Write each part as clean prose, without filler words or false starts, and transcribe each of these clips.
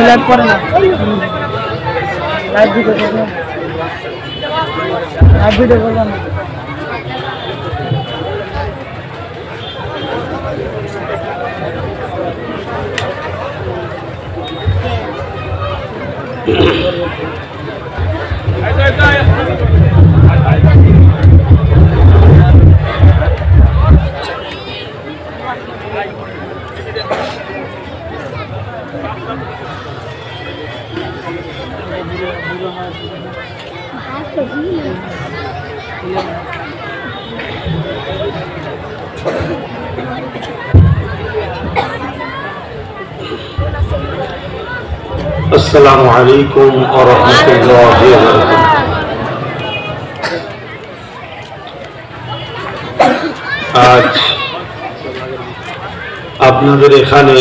Live করে না, live video করবে না, লাইভ ভিডিও করবে না। अस्सलामु अलैकुम व रहमतुल्लाहि व बरकातुहू। आज আপনাদের এখানে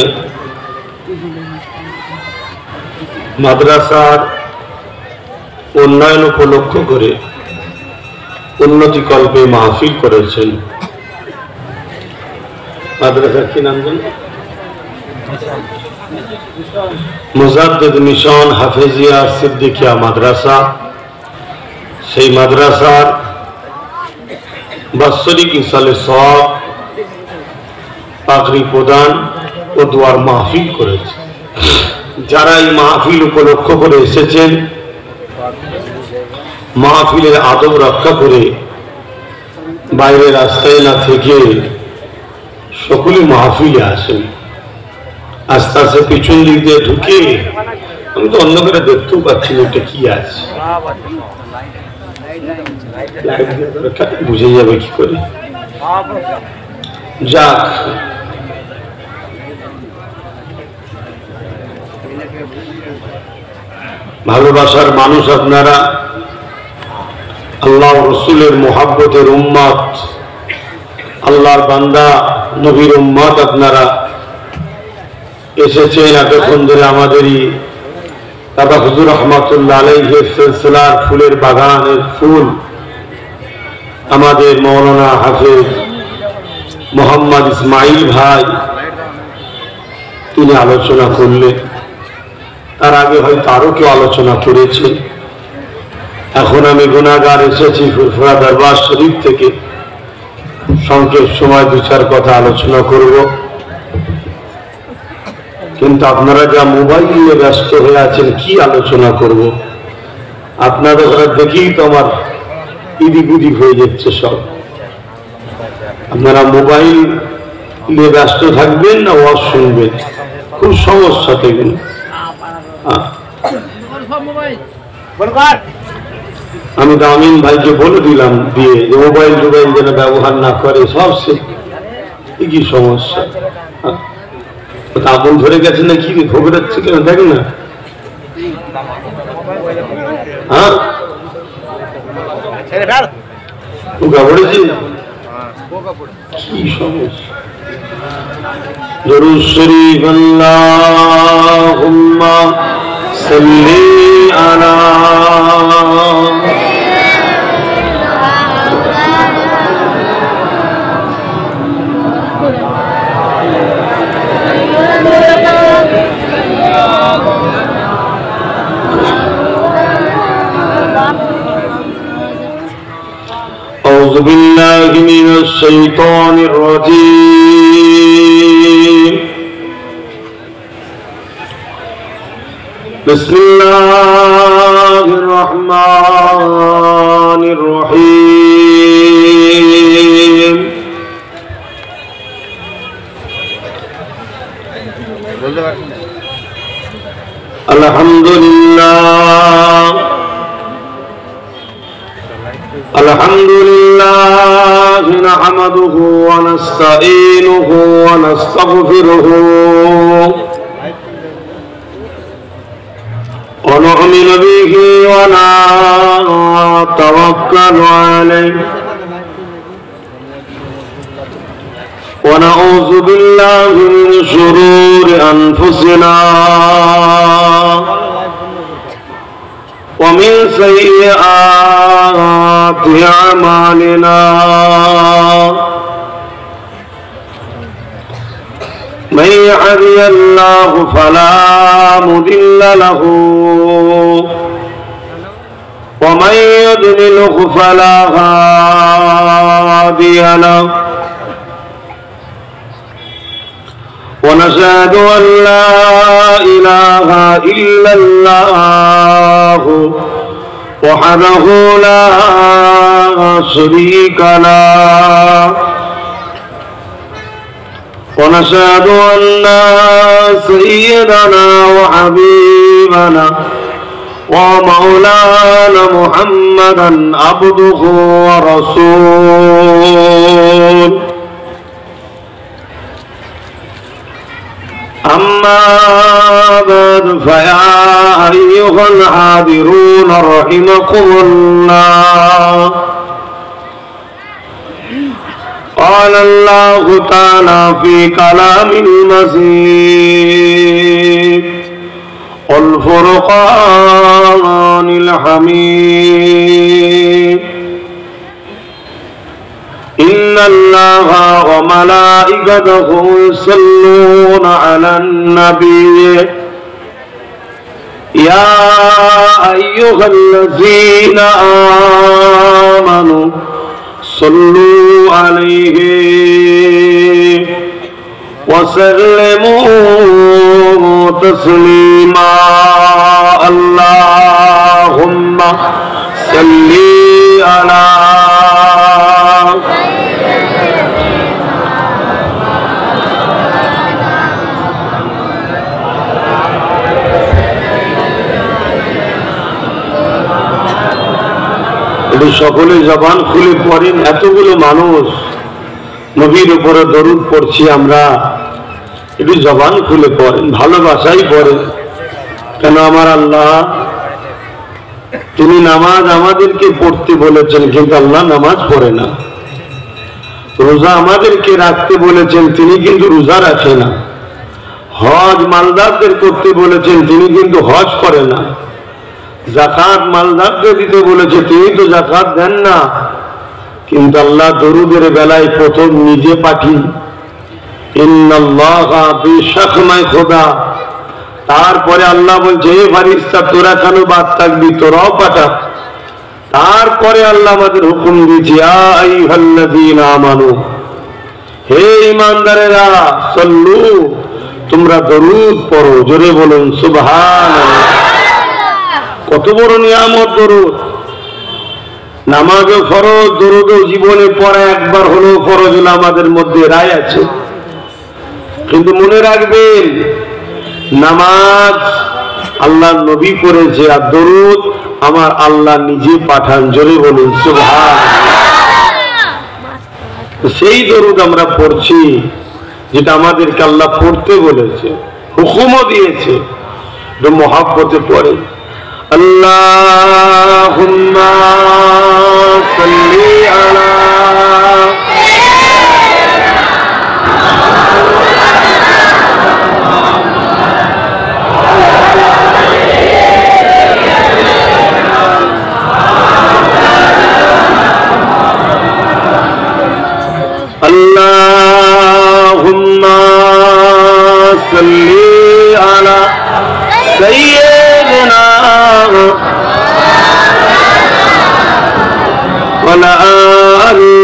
মাদ্রাসার উন্নয়ন উপলক্ষ করে উন্নতি কল্পে মাহফিল করেছেন। মাদ্রাসার কি নাম জানেন? মুজাদ্দিদ মিশন হাফেজিয়া সিদ্দিকিয়া মাদ্রাসা। সেই মাদ্রাসার বাৎসরিক ইসালে সওয়াব, পাগড়ি প্রদান ও দোয়ার মাহফিল করেছে। যারা এই মাহফিল উপলক্ষ করে এসেছেন, মাহফিলের আদব রক্ষা করে বাইরের রাস্তায় না থেকে সকলে মাহফিলে আসেন। আস্তে আস্তে পিছন দিক দিয়ে ঢুকে আমি তো অন্য করে দেখতেও পাচ্ছি না এটা কি আছে, বুঝে যাবে কি করে। যাক, ভালোবাসার মানুষ আপনারা, আল্লাহ রসুলের মোহাব্বতের উম্মত, আল্লাহর বান্দা নবীর উম্মত আপনারা এসেছেন। এতক্ষণ ধরে আমাদেরই দাদা হুজুর রহমাতুল্লাহ আলাইহির সিলসিলার ফুলের বাগানের ফুল আমাদের মৌলানা হাফেজ মোহাম্মদ ইসমাইল ভাই তিনি আলোচনা করলেন। তার আগে হয়তো আরো কেউ আলোচনা করেছে। এখন আমি গুনাহগার এসেছি ফুরফুরা দরবার শরীফ থেকে, সংক্ষেপ সময় দু চার কথা আলোচনা করব। কিন্তু আপনারা যা মোবাইল নিয়ে ব্যস্ত হয়ে আছেন, কি আলোচনা করব? আপনাদের ঘরে দেখেই তো আমার ইদিক উদিক হয়ে যাচ্ছে সব। আপনারা মোবাইল নিয়ে ব্যস্ত থাকবেন না ওয়াজ শুনবেন, খুব সমস্যা দেখবেন। আমি তো আমিন ভাইকে বলে দিলাম দিয়ে যে মোবাইল টোবাইল যেন ব্যবহার না করে, সব সে কি সমস্যা। আপন ধরে গেছে না কি ঘবরাচ্ছে কেন দেখেন না। হ্যাঁ ঘবরেছি কি সমস্যা। দরুদ শরীফ আল্লাহুম্মা সাল্লি আলা أعوذ بالله من الشيطان الرجيم. بسم الله الرحمن الرحيم. الحمد لله الحمد لله نحمده ونستعينه ونستغفره ونؤمن به ونتوكل عليه ونعوذ بالله من شرور أنفسنا ومن سيئات أعمالنا من يهده الله فلا مضل له ومن يضلله فلا هادي له ونشهد أن لا إله إلا الله وحده لا شريك له ونشهد أن سيدنا وحبيبنا ومولانا محمدا عبده ورسوله أما بعد فيا أيها الحاضرون رحمكم الله قال الله تعالى في كلام المجيد والفرقان الحميد إن الله وملائكته يصلون على النبي يا أيها الذين آمنوا صلوا عليه وسلموا تسليما اللهم صل على সকলে জবান খুলে পড়েন। এতগুলো মানুষ নবীর উপরে দরুদ পড়ছি আমরা, একটু জবান খুলে পড়েন, ভালোবাসাই পড়েন। কেন আমার আল্লাহ তিনি নামাজ আমাদেরকে পড়তে বলেছেন, কিন্তু আল্লাহ নামাজ পড়ে না। রোজা আমাদেরকে রাখতে বলেছেন, তিনি কিন্তু রোজা রাখে না। হজ মালদারদের করতে বলেছেন, তিনি কিন্তু হজ করে না। যাকাত মালদারকে দিতে বলেছে, তিনি তো যাকাত দেন না। কিন্তু আল্লাহ দরুদের বেলায় প্রথম নিজে পাঠি, ইন্নাল্লাহা বিশাখমায় খোদা। তারপরে আল্লাহ বলছে, হে ফারিস্তা তোরা কেন বাদ থাকবি, তোরাও পাঠা। তারপরে আল্লাহ আমাদের হুকুম দিয়েছে, ইয়া আইয়ুহাল্লাযীনা আমানু, হে ঈমানদারেরা, সাল্লু, তোমরা দরুদ পড়ো। জোরে বলুন সুবহানাল্লাহ। কত বড় নিয়ামত দরুদ। নামাজও ফরজ, দরুদও জীবনে পড়া একবার হলেও ফরজ হলো আমাদের মধ্যে রায় আছে। কিন্তু মনে রাখবেন, নামাজ আল্লাহ নবী করেছে, আর দরুদ আমার আল্লাহ নিজে পাঠান। জোরে বলুন সুবহানাল্লাহ। সেই দরুদ আমরা পড়ছি যেটা আমাদেরকে আল্লাহ পড়তে বলেছে, হুকুমও দিয়েছে। মহব্বতে পড়ে আল্লাহুম্মা সাল্লি আলা আল্লাহুম্মা সাল্লি আলা সাইয়্যিদিনা ওয়ালা আলি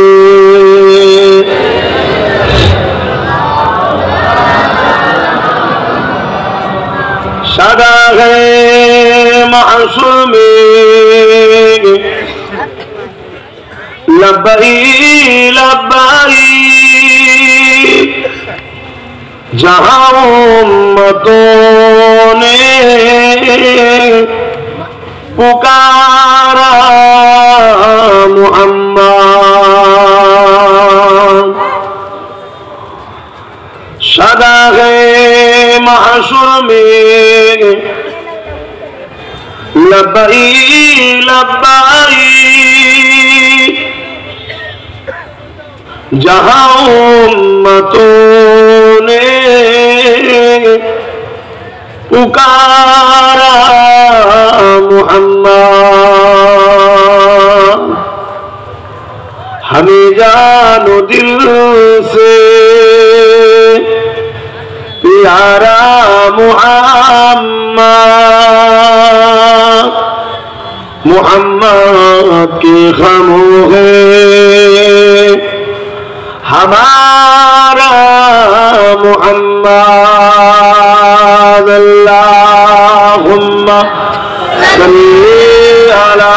সাদা হে মাসুমি লব্বাই লব্বাই जहां उम्मतों ने पुकारा मुहम्मद, सदा है महशर में लब्बाई लब्बाई, जहां उम्मतों ने पुकारा मुहम्मद, हमें जानो दिल से यारा मुहम्मद मुहम्मद की खामों है हमारा मुहम्मद अल्लाहुम्मा सल्ली अला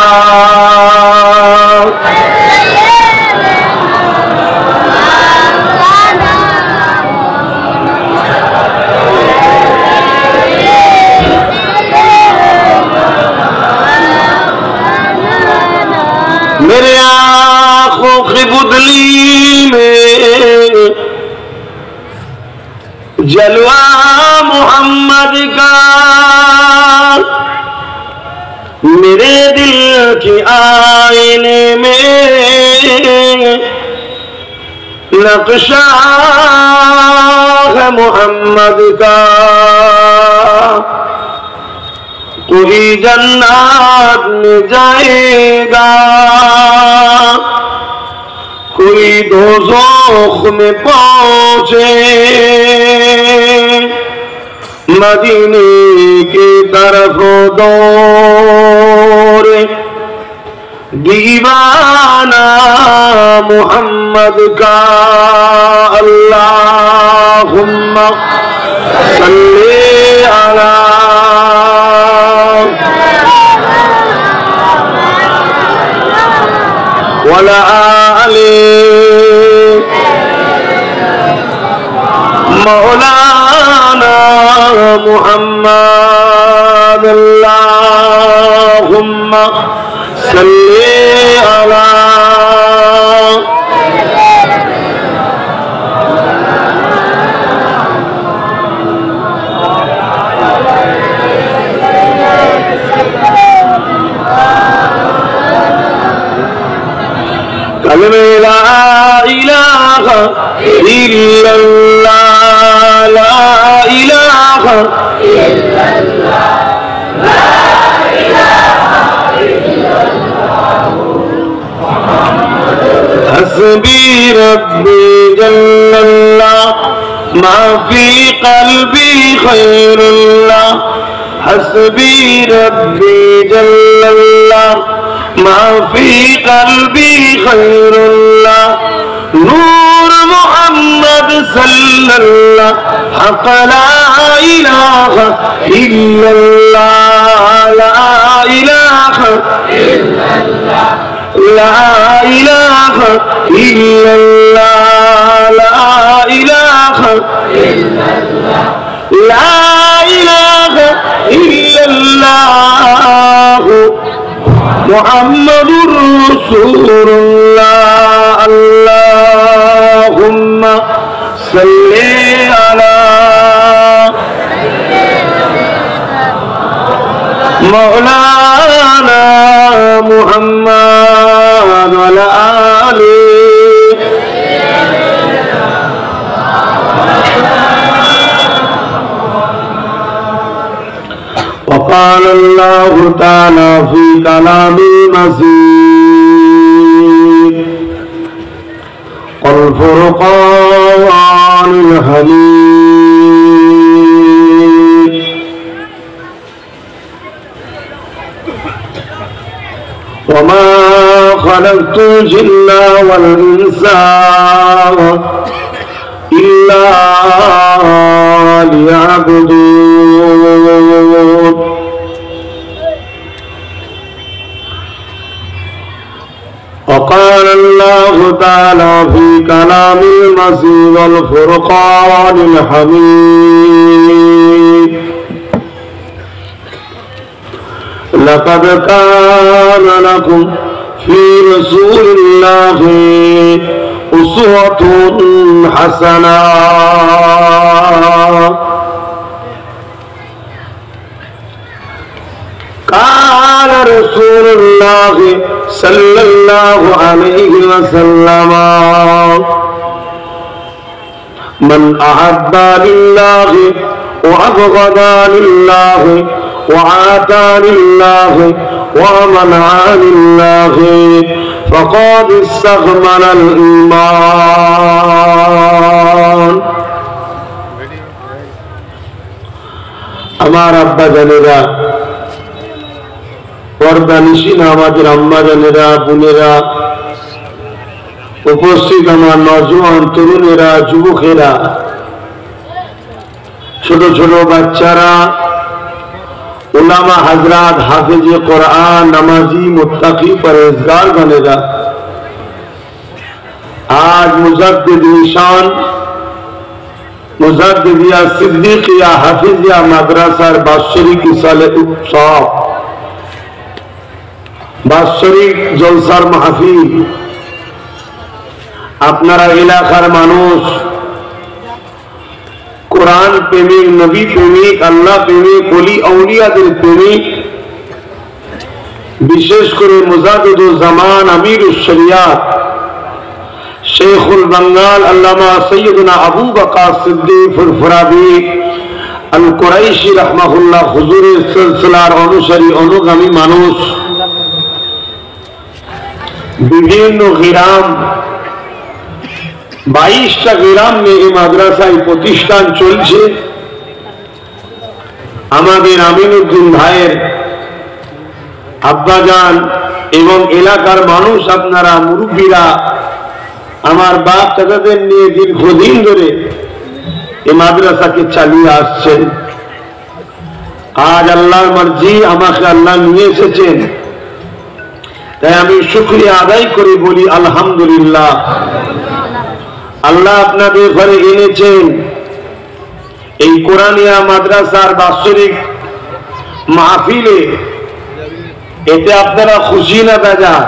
मेरे आँखों की बुदली में जलवा मोहम्मद का मेरे दिल की आईने में नक्शा है मोहम्मद का कोई जन्नत में जाएगा कोई दोज़ख में पहुंचे मदीने की तरफ दौड़े दीवाना मोहम्मद का अल्लाहुम्मा सल्ली अला वला आले मौलाना मुहम्मद अल्लाहुम्मा सल्ली अला कलमे ला इलाहा इल्लल्लाह ला इलाहा इल्लल्लाह ला इलाहा इल्लल्लाह हस्बी रब्बी जल्लल्लाह मा फी क़ल्बी खैरुल्लाह हस्बी रब्बी जल्लल्लाह मा फी क़ल्बी खैरुल्लाह नूर मोहम्मद सल्लल्लाह हक़ ला इलाहा इल्लल्लाह ला इलाहा इल्लल्लाह ला इलाहा इल्लल्लाह ला इलाहा इल्लल्लाह ला इलाहा इल्लल्लाह मुहम्मदुर रसूलुल्लाह अल्लाहुम्मा सल्ली अला मौलाना मुहम्मद वला आले وقال الله تعالى في كلام المجيد والفرقان الحميد وما خلقت الجن والإنس إلا ليعبدون وقال الله تعالى في كلام المجيد والفرقان الحميد لقد كان لكم في رسول الله أسوة حسنة قال رسول الله صلى الله عليه وسلم من أحب لله وأبغض لله وعاتى لله ومنع لله فقد استكمل الإيمان আমার আব্বা জানেরা, পর্দানিশীন আমাদের আম্মা জানেরা, বোনেরা, উপস্থিত আমার নওজোয়ান তরুণেরা, যুবকেরা, ছোট ছোট বাচ্চারা, উলামা হযরত, হাফেজে কোরআন, নামাজি, মুত্তাকি, পরহেজগার বনেরা, আজ মুজাদ্দিদ নিশান মুজাদ্দিদিয়া সিদ্দিকিয়া হাফিজিয়া মাদ্রাসার বাৎসরিক ইসালে উৎসব, বাৎসরিক জলসার মাহফিল। আপনারা এলাকার মানুষ, কোরআন প্রেমিক, নবী প্রেমিক, আল্লাহ প্রেমিক, ওলি আউলিয়াদের প্রেমিক, বিশেষ করে মুজাদ্দিদুল জামান, আমিরুশ শরিয়াত, শেখুল বাঙ্গাল আল্লামা সৈয়দনা আবু বকর সিদ্দিক ফুরফুরাবি আল কুরাইশি রাহমাহুল্লাহ হুজুরের সিলসিলার অনুসারী অনুগামী মানুষ, বিভিন্ন গ্রাম, 22টা গ্রাম নিয়ে এই মাদ্রাসায় প্রতিষ্ঠান চলছে। আমাদের আমিনুদ্দিন ভাইয়ের আব্বাজান এবং এলাকার মানুষ, আপনারা মুরব্বীরা, আমার বাপ চাচাদের নিয়ে দীর্ঘদিন ধরে এই মাদ্রাসাকে চালিয়ে আসছেন। আজ আল্লাহর মর্জি, আমাকে আল্লাহ নিয়ে এসেছেন, তাই আমি শুকরিয়া আদায় করে বলি আলহামদুলিল্লাহ। আল্লাহ আপনাদের ঘরে এনেছেন এই কোরআনিয়া মাদ্রাসার বাৎসরিক মাহফিলে, এতে আপনারা খুশি না বেজার?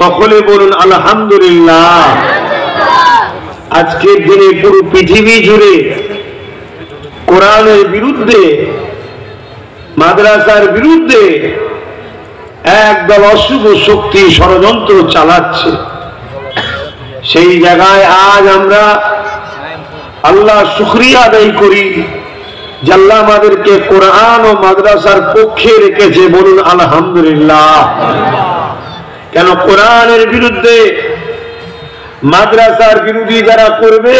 সকলে বলুন আলহামদুলিল্লাহ। আজকের দিনে পুরো পৃথিবী জুড়ে কোরআনের বিরুদ্ধে, মাদ্রাসার বিরুদ্ধে একদল অশুভ শক্তি ষড়যন্ত্র চালাচ্ছে। সেই জায়গায় আজ আমরা আল্লাহ শুকরিয়া আদায় করি যে আল্লাহ আমাদেরকে কোরআন ও মাদ্রাসার পক্ষে রেখেছে, বলুন আলহামদুলিল্লাহ। কেন কোরআনের বিরুদ্ধে, মাদ্রাসার বিরোধী যারা করবে,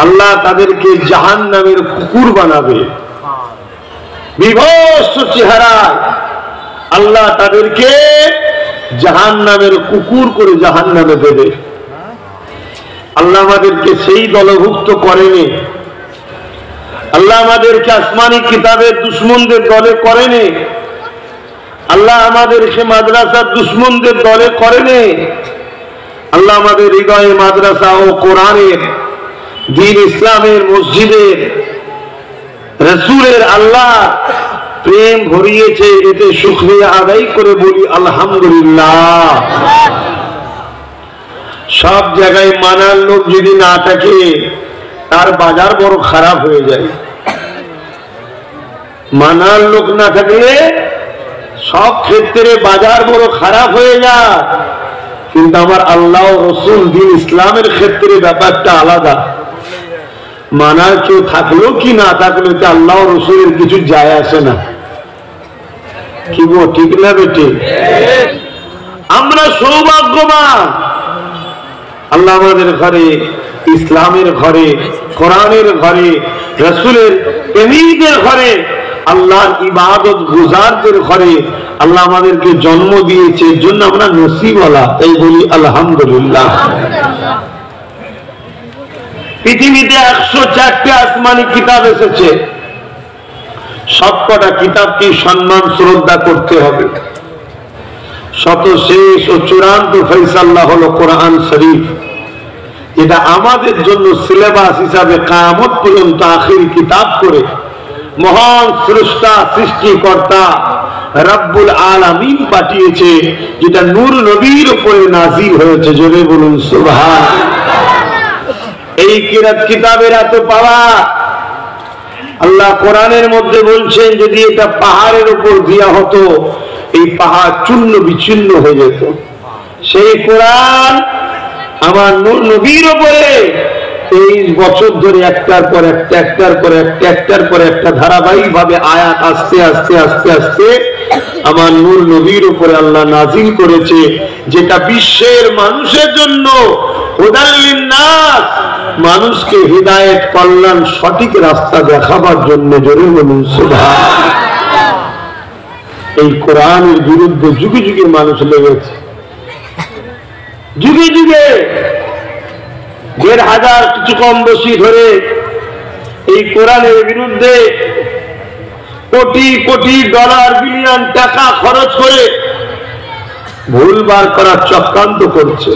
আল্লাহ তাদেরকে জাহান্নামের কুকুর বানাবে। বিভৎস চেহারা আল্লাহ তাদেরকে জাহান্নামের কুকুর করে জাহান্নামে দেবে। আল্লাহ আমাদেরকে সেই দলভুক্ত করেনি। আল্লাহ আমাদেরকে আসমানি কিতাবের দুশ্মনদের দলে করেনি। আল্লাহ আমাদেরকে মাদ্রাসার দুশ্মনদের দলে করেনি। আল্লাহ আমাদের হৃদয়ে মাদ্রাসা ও কোরআনের, দ্বীন ইসলামের, মসজিদের, রাসূলের আল্লাহ প্রেম ভরিয়েছে। এতে শুকরিয়া আদায় করে বলি আলহামদুলিল্লাহ। সব জায়গায় মানার লোক যদি না থাকে, তার বাজার বড় খারাপ হয়ে যায়। মানার লোক না থাকলে সব ক্ষেত্রে বাজার বড় খারাপ হয়ে যায়। কিন্তু আমার আল্লাহ রসুল, দ্বীন ইসলামের ক্ষেত্রে ব্যাপারটা আলাদা। মানার কেউ থাকলো কি না থাকলো, আল্লাহ রসুলের কিছু যায় আসে না। কি গো, ঠিক না বেটে? আমরা সৌভাগ্যবান, আল্লাহ আমাদের ঘরে, ইসলামের ঘরে, কোরআনের ঘরে, রাসূলের প্রেমিকদের ঘরে, আল্লাহর ইবাদত গুজারদের ঘরে আল্লাহ আমাদেরকে জন্ম দিয়েছে। এর জন্য আমরা নসিবওয়ালা, তাই বলি আলহামদুলিল্লাহ। পৃথিবীতে 104টি আসমানি কিতাব এসেছে। সবকটা কিতাবকে সম্মান শ্রদ্ধা করতে হবে। সর্বশেষ ও চূড়ান্ত ফয়সালা হলো কোরআন শরীফ, এটা আমাদের জন্য সিলেবাস হিসাবে কিয়ামত পর্যন্ত আখির কিতাব করে মহান স্রষ্টা, সৃষ্টিকর্তা রব্বুল আলামিন পাঠিয়েছে, যেটা নূর নবীর উপরে নাজিল হয়েছে। জোরে বলুন সুবহানাল্লাহ। এই কিতাবের এত পাওয়া, আল্লাহ কোরআনের মধ্যে বলছেন যদি এটা পাহাড়ের উপর দেয়া হতো, এই পাহাড় চূর্ণ বিচ্ছিন্ন হয়ে যেত। সেই কোরআন আমার নূর নবীর উপরে 23 বছর ধরে একটার পর একটা, একটার পর একটা, একটার পর একটা ধারাবাহিক ভাবে আয়াত আস্তে আস্তে আস্তে আস্তে আমার নূর নবীর উপরে আল্লাহ নাজিল করেছে, যেটা বিশ্বের মানুষের জন্য হুদাল লিন্নাস, মানুষকে হিদায়াত, কল্যাণ, সঠিক রাস্তা দেখাবার জন্য। জোরে বলুন সুবহানাল্লাহ। এই কোরআনের বিরুদ্ধে যুগে যুগে মানুষ লেগেছে, যুগে যুগে ১,৫০০ কিছু কম বেশি ধরে এই কোরআনের বিরুদ্ধে কোটি কোটি ডলার, বিলিয়ন টাকা খরচ করে ভুল বার করার চক্রান্ত করছে।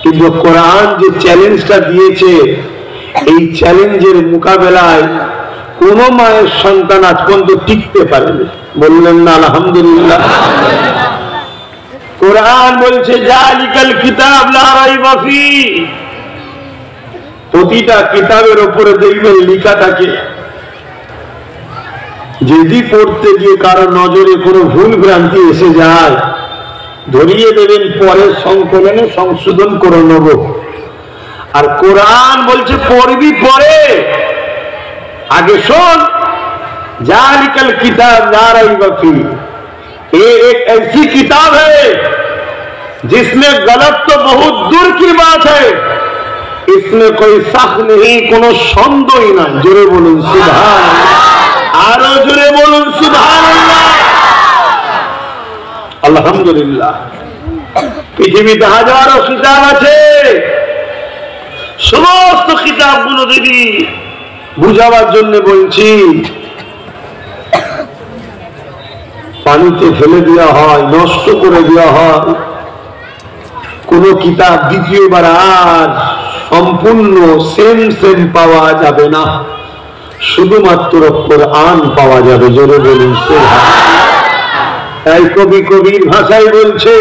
কিন্তু কোরআন যে চ্যালেঞ্জটা দিয়েছে, এই চ্যালেঞ্জের মোকাবেলায় কোন মায়ের সন্তান আজ পর্যন্ত টিকতে পারেনি। বললেন না আলহামদুলিল্লাহ? কোরআন বলছে জালিকাল কিতাব লা রাইবা ফি, প্রতিটা কিতাবের উপরে দেখবেন লেখা থাকে, যদি পড়তে গিয়ে কারো নজরে কোনো ভুল ভ্রান্তি এসে যায়, ধরিয়ে দেবেন, পরের সংকলনে সংশোধন করে নেব। আর কোরআন বলছে পড়বি পরে, आगे सुन, जालिकल किताब ला रैब फी, ये एक ऐसी किताब है जिसमें गलत तो बहुत दूर की बात है, इसमें कोई शक नहीं, कोनो संदेह ही ना। जोरे बोलूं सुभान अल्लाह, आरो जोरे बोलूं सुभान अल्लाह, अल्हम्दुलिल्लाह। पृथ्वीते हाजारो किताब আছে, সমস্ত কিতাবগুলো দিদি বুঝাবার জন্য বলছি, পানিতে ফেলে দেওয়া হয়, নষ্ট করে দেওয়া হয়। কোন কিতাব দ্বিতীয়বার আর সম্পূর্ণ সেম পাওয়া যাবে না, শুধুমাত্র কোরআন পাওয়া যাবে। জোরে বলুন সুবহানাল্লাহ। তাই কবি কবির ভাষায় বলছে,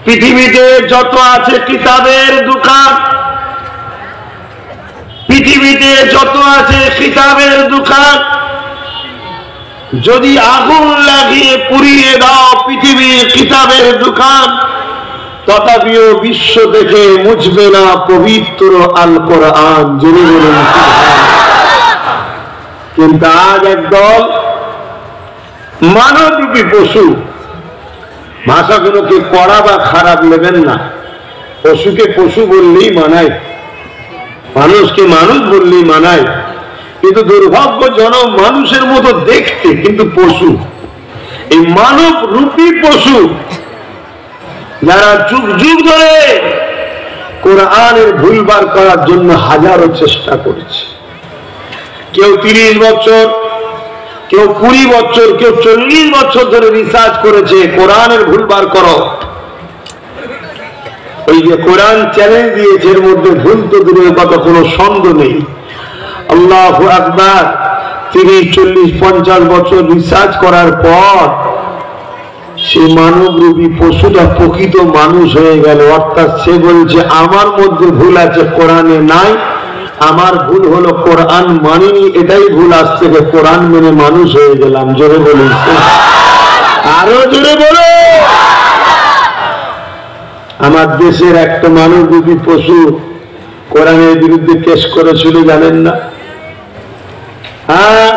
পৃথিবীতে যত আছে কিতাবের দোকান, পৃথিবীতে যত আছে কিতাবের দোকান, যদি আগুন লাগিয়ে পুড়িয়ে দাও পৃথিবীর কিতাবের দোকান, তথাপিও বিশ্ব থেকে মুছবে না পবিত্র আল কোরআন। জোরে বলুন সুবহানাল্লাহ। কিন্তু আজ একদল মানবরূপী পশু, ভাষাগুলোকে কড়া বা খারাপ নেবেন না, পশুকে পশু বললেই মানায়, মানুষকে মানুষ বললেই মানায়, কিন্তু দুর্ভাগ্যজনক মানুষের মতো দেখতে কিন্তু পশু। এই মানব রূপী পশু যারা যুগ যুগ ধরে কোরআনের ভুলবার করার জন্য হাজারো চেষ্টা করেছে, কেউ 30 বছর, কেউ 20 বছর, কেউ 40 বছর ধরে রিসার্চ করেছে কোরআনের ভুলবার করো। ওই যে কোরআন চ্যালেঞ্জ দিয়েছে, এর মধ্যে ভুল তো দূরের কথা, কোনো সন্দেহ নেই। আল্লাহু আকবার। 30, 40, 50 বছর রিসার্চ করার পর সেই মানবরূপী পশুটা প্রকৃত মানুষ হয়ে গেল। অর্থাৎ সে বলছে আমার মধ্যে ভুল আছে, কোরআনে নাই, আমার ভুল হলো কোরআন মানিনি, এটাই ভুল, আজ থেকে কোরআন মেনে মানুষ হয়ে গেলাম। জোরে বলুন, আরো জোরে বলো। আমার দেশের একটা মানবরূপী পশু কোরআনের বিরুদ্ধে কেস করেছিল, জানেন না? হ্যাঁ,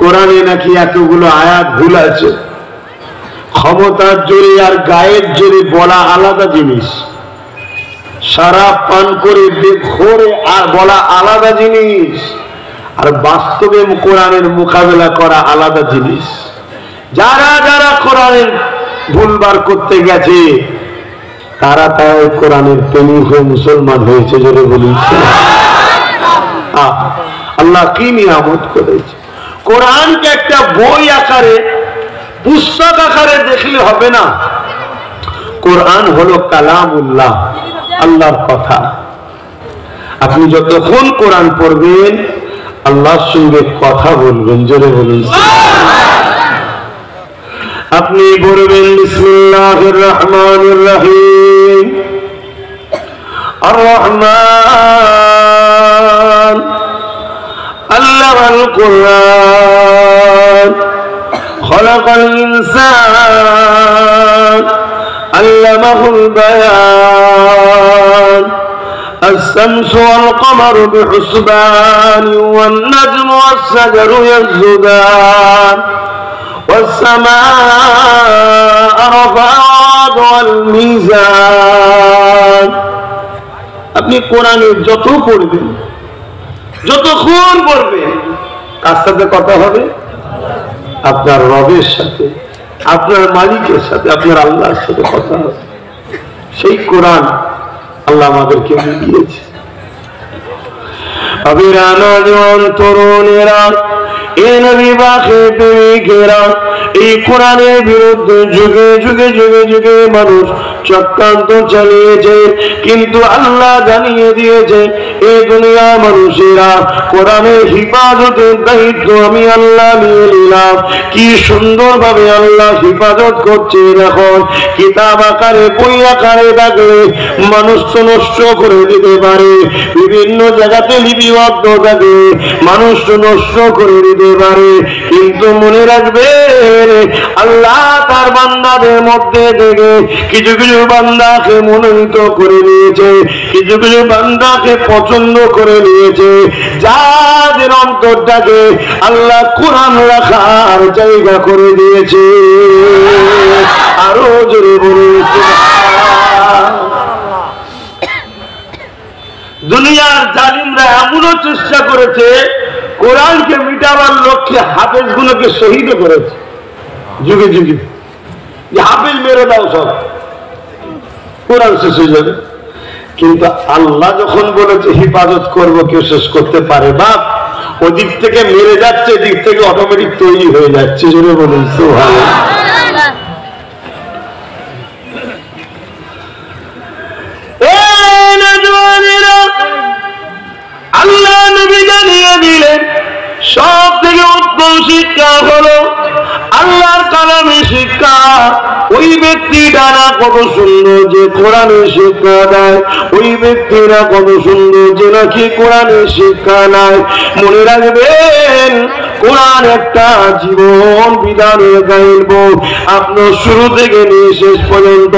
কোরআনে নাকি এতগুলো আয়াত ভুল আছে। ক্ষমতার জোরে আর গায়ের জোরে বলা আলাদা জিনিস, শরাব পান করে বেঘোরে আর বলা আলাদা জিনিস, আর বাস্তবে কোরআনের মোকাবেলা করা আলাদা জিনিস। যারা যারা কোরআনের ভুলবার করতে গেছে তারা তাই কোরআনের প্রেমিক হয়ে মুসলমান হয়েছে। জোরে বলুন আল্লাহ কি নিয়ামত করেছে। কোরআনকে একটা বই আকারে, পুস্তক আকারে দেখলে হবে না। কোরআন হলো কালামুল্লাহ, আল্লাহর কথা। আপনি যতক্ষণ কোরআন পড়বেন আল্লাহর সঙ্গে কথা বলবেন। জোরে বলুন। আপনি পড়বেন বিসমিল্লাহির রহমানির রহিম, আর রহমান আল্লামাল কুরআন, খলাকাল ইনসান, আল্লামাহুল বায়ান, الشمس والقمر بحسبان والنجم والشجر يسجدان والسماء رفعها والميزان আপনি কোরআনে যত পড়বেন যতক্ষণ পড়বেন কার সাথে কথা হবে আপনার রবের সাথে আপনার মালিকের সাথে আপনার আল্লাহর সাথে কথা হবে সেই কোরআন আল্লাহ আমাদেরকে দিয়েছে আবিরানা জওয়ান তরুণেরা এ নবী বাখে প্রেমিকেরা এই কোরআনের বিরুদ্ধে যুগে যুগে যুগে যুগে মানুষ চক্রান্ত চালিয়েছে কিন্তু আল্লাহ জানিয়ে দিয়েছে এই দুনিয়া মানুষেরা কোরআনের হিফাজতের দায়িত্ব আমি আল্লাহ নিয়ে নিলাম কি সুন্দরভাবে আল্লাহ হিফাজত করছে এখন কিতাব আকারে বই আকারে থাকলে মানুষ তো নষ্ট করে দিতে পারে বিভিন্ন জায়গাতে লিপিবদ্ধ থাকে মানুষ তো নষ্ট করে দিতে পারে কিন্তু মনে রাখবেন আল্লাহ তার বান্দাদের মধ্যে থেকে কিছু কিছু বান্দাকে মনোনীত করে নিয়েছে কিছু কিছু বান্দাকে পছন্দ করে নিয়েছে যাদের অন্তরটাকে আল্লাহ কোরআন রাখার জায়গা করে দিয়েছে আরো জোরে বলুন দুনিয়ার জালিমরা এমনও চেষ্টা করেছে কোরআনকে মিটাবার লক্ষ্যে হাফেজ গুলোকে শহীদ করেছে যুগে যুগে যে হাফেজ মেরে দাও সব কোরআন শেষ হয়ে যাবে কিন্তু আল্লাহ যখন বলেছে হিফাজত করবো কেউ শেষ করতে পারে বাপ ওদিক থেকে মেরে যাচ্ছে এদিক থেকে অটোমেটিক তৈরি হয়ে যাচ্ছে জোরে বলুন সুবহানাল্লাহ আল্লাহ নবী জানিয়ে দিলেন সব থেকে উত্তম শিক্ষা হলো আল্লাহর কালামে শিক্ষা ওই ব্যক্তিটা না কত সুন্দর যে কোরআনে শিক্ষা দেয় ওই ব্যক্তিরা কত সুন্দর যে নাকি কোরআনে শিক্ষা নেয় মনে রাখবেন কোরআন একটা জীবন বিধানের গাইব আপনার শুরু থেকে নিয়ে শেষ পর্যন্ত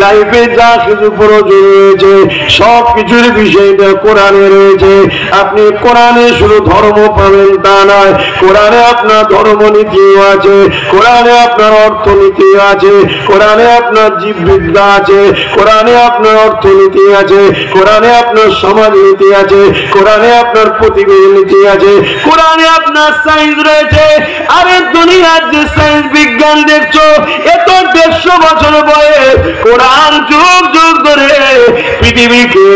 লাইফে যা কিছু প্রয়োজন রয়েছে সব কিছুর বিষয়টা কোরআনে রয়েছে আপনি কোরআনে শুধু ধর্ম পাবেন তা নয় কোরআনে আপনার ধর্মনীতিও আছে কোরআনে আপনার অর্থনীতি আছে কোরআনে আপনার জীববিদ্যা আছে কোরআনে আপনার অর্থনীতি আছে কোরআনে আপনার সমাজনীতি আছে কোরআনে আপনার প্রতিবেদন নীতি আছে কোরআনে আপনার সায়েন্স রয়েছে আরে দুনিয়ার যে সায়েন্স বিজ্ঞান দেখছো এত 150 বছর বয়স কোরআন যুগ যুগ ধরে পৃথিবীকে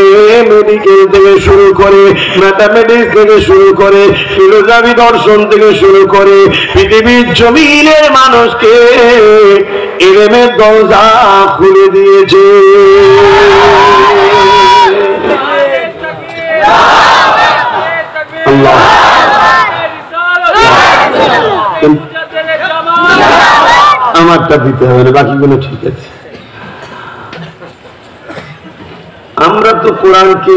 মেডিকেল থেকে শুরু করে ম্যাথামেটিক্স থেকে শুরু করে ফিলোসফি দর্শন থেকে শুরু করে পৃথিবীর জমিনের মানুষকে ইলমের দরজা খুলে দিয়েছে আল্লাহ আমারটা দিতে হবে না বাকিগুলো ঠিক আছে আমরা তো কোরআনকে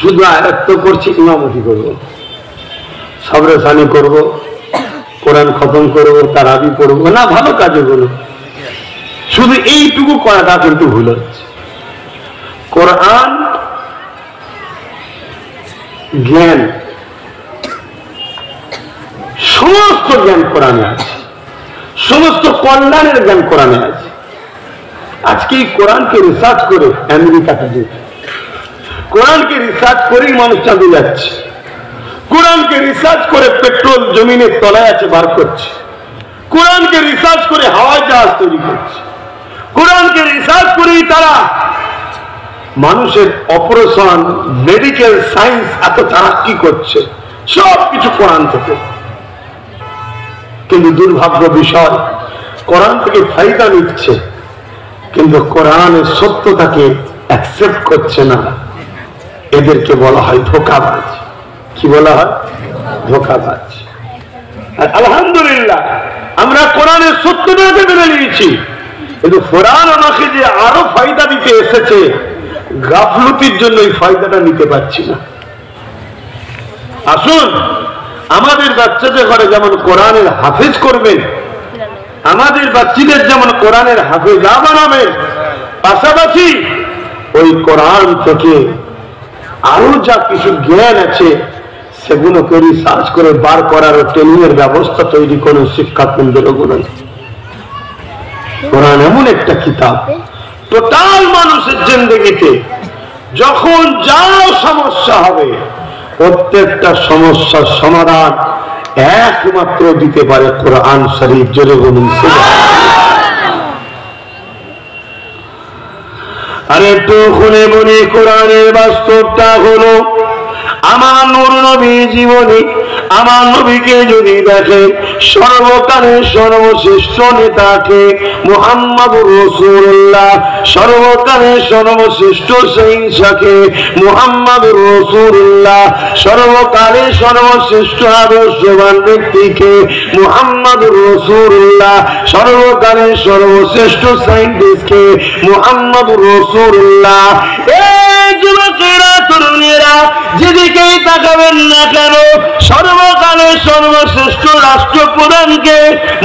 শুধু আয়ত্ত করছি ইমামতি করব সবরে সানি করব কোরআন খতম করব তারাবি পড়বো না ভালো কাজে বলো শুধু এইটুকু করাটা কিন্তু ভুল হচ্ছে কোরআন জ্ঞান সমস্ত জ্ঞান কোরআনে আছে সমস্ত কল্যাণের জ্ঞান কোরআনে আছে আজকে এই কোরআনকে রিসার্চ করে আমেরিকাতে যেতে কোরআনকে রিসার্চ করেই মানুষ চাঁদে যাচ্ছে কোরআনকে রিসার্চ করে পেট্রোল জমিনের তলায় আছে বার করছে কোরআনকে রিসার্চ করে হাওয়াই জাহাজ তৈরি করছে কোরআনকে রিসার্চ করেই তারা মানুষের অপারেশন মেডিকেল সায়েন্স এত তারাক্কি করছে সব কিছু কোরআন থেকে কিন্তু দুর্ভাগ্য বিষয় কোরআন থেকে ফায়দা নিচ্ছে কিন্তু কোরআনের সত্যতাকে অ্যাকসেপ্ট করছে না এদেরকে বলা হয় ধোঁকাবাজ কি বলা হয় ধোঁকাবাজ আর আলহামদুলিল্লাহ আমরা কোরআনের সত্যটাকে মেনে নিয়েছি কিন্তু কোরআন আমাকে যে আরো ফায়দা দিতে এসেছে গাফলতির জন্য এই ফায়দাটা নিতে পারছি না আসুন আমাদের বাচ্চাদের ঘরে যেমন কোরআনের হাফেজ করবেন আমাদের বাচ্চাদের যেমন কোরআনের হাফেজা বানাবেন পাশাপাশি ওই কোরআন থেকে আরো যা কিছু জ্ঞান আছে সেগুলোকে রিসার্চ করে বার করার ট্রেনিং এর ব্যবস্থা তৈরি করে শিক্ষা কেন্দ্র গুলো। কোরআন এমন একটা কিতাব, টোটাল মানুষের জিন্দেগিতে যখন যা সমস্যা হবে প্রত্যেকটা সমস্যার সমাধান একমাত্র দিতে পারে কোরআন শরীফ। জোরে বলুন আর একটু খুলে বলি, কোরআনের বাস্তবটা হলো আমার নূর নবী জীবনী। আমার নবীকে যদি দেখে সর্বকালের সর্বশ্রেষ্ঠ নেতাকে মুহাম্মদুর রাসূলুল্লাহ, সর্বকালের সর্বশ্রেষ্ঠ সহিংসাকে মুহাম্মদুর রাসূলুল্লাহ, সর্বকালের সর্বশ্রেষ্ঠ আদর্শবান ব্যক্তিকে মুহাম্মদুর রাসূলুল্লাহ, সর্বকালের সর্বশ্রেষ্ঠ সায়েন্টিস্টকে মুহাম্মদুর রাসূলুল্লাহ। এই যুবকেরা তরুণেরা যেদিকেই তাকাবেন না কেন সর্বকালের সর্বশ্রেষ্ঠ রাষ্ট্রপ্রধানকে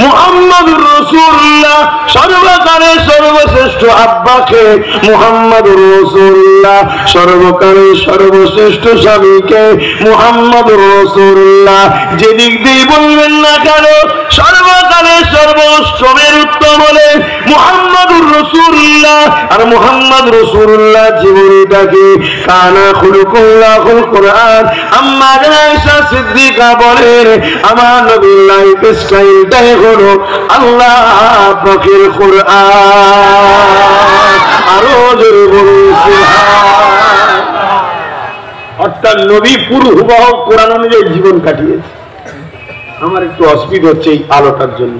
মুহাম্মদুর রাসূলুল্লাহ, সর্বকালের সর্বশ্রেষ্ঠ আব্বাকে মুহাম্মদুর রাসূলুল্লাহ, সর্বকালের সর্বশ্রেষ্ঠ স্বামীকে মুহাম্মদুর রাসূলুল্লাহ। যেদিক দিয়ে বলবেন না কেন সর্বকালের সর্বোত্তমের উত্তম বলে মুহাম্মদুর রাসূলুল্লাহ। আর মুহাম্মদ রাসূলুল্লাহ জীবনীটাকে কানা খুলুকুল্লাহুল কোরআন। আম্মা আয়েশা সিদ্দিকা বলেন আমার নবীর লাইফ স্টাইলটাই হলো আল্লাহ পাকের কোরআন। আরো জোরে বলুন সুবহান। অর্থাৎ নবী পুরো হুবহু কোরআন অনুযায়ী জীবন কাটিয়েছে। আমার একটু অসুবিধা হচ্ছে এই আলোটার জন্য,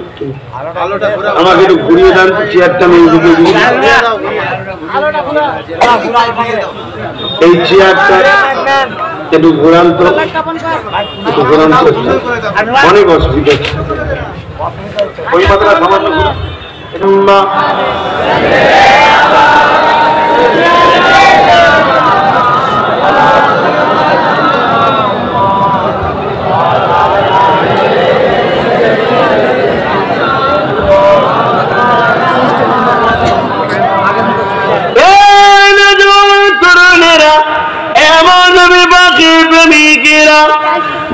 আমাকে একটু ঘুরিয়ে দেন চেয়ারটা। এই চেয়ারটা একটু ঘোরান তো, একটু ঘোরান তো, অনেক অসুবিধা হচ্ছে। ওই মাত্রা সামান্য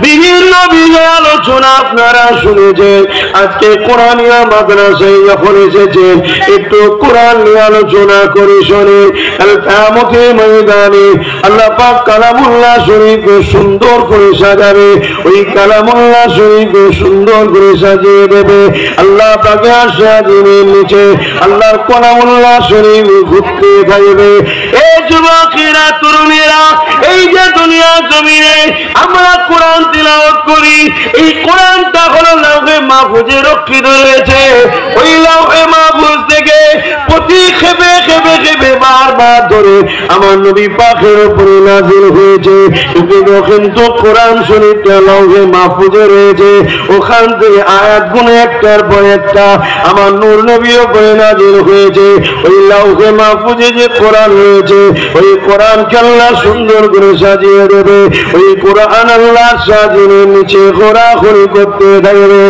বিভিন্ন বিষয় আলোচনা আপনারা শুনেছেন। আজকে কোরআনিয়া মাদ্রাসায় যখন এসেছেন একটু কোরআন নিয়ে আলোচনা করে শোনে। কিয়ামতের ময়দানে আল্লাহ পাক কালামুল্লাহ শরীফকে সুন্দর করে সাজাবে, ওই কালামুল্লাহ শরীফকে সুন্দর করে সাজিয়ে দেবে। আল্লাহ পাকে আশাদিনের নিচে আল্লাহর কালামুল্লাহ শরীফ ঘুরতে থাকবে। এই যুবকেরা তরুণেরা, এই যে দুনিয়া জমিনে আমরা কোরআন তিলাওয়াত করি, এই কোরআনটা হলো লাউহে মাহফুজে রক্ষিত রয়েছে। ওই লাউহে মাহফুজ থেকে প্রতি খেপে খেপে খেপে বারবার ধরে আমার নবী পাকের উপরে নাযিল হয়েছে। কিন্তু কোরআন শরীফটা লাউহে মাহফুজে রয়েছে, ওখান থেকে আয়াতগুলো একটার পর একটা আমার নূর নবীর উপরে নাযিল হয়েছে। ওই লাউহে মাহফুজে যে কোরআন রয়েছে ওই কোরআনকে আল্লাহ সুন্দর করে সাজিয়ে দেবে। ওই কোরআন আল্লাহ সাজিয়ে নিচে ঘোরাঘুরি করতে থাকবে।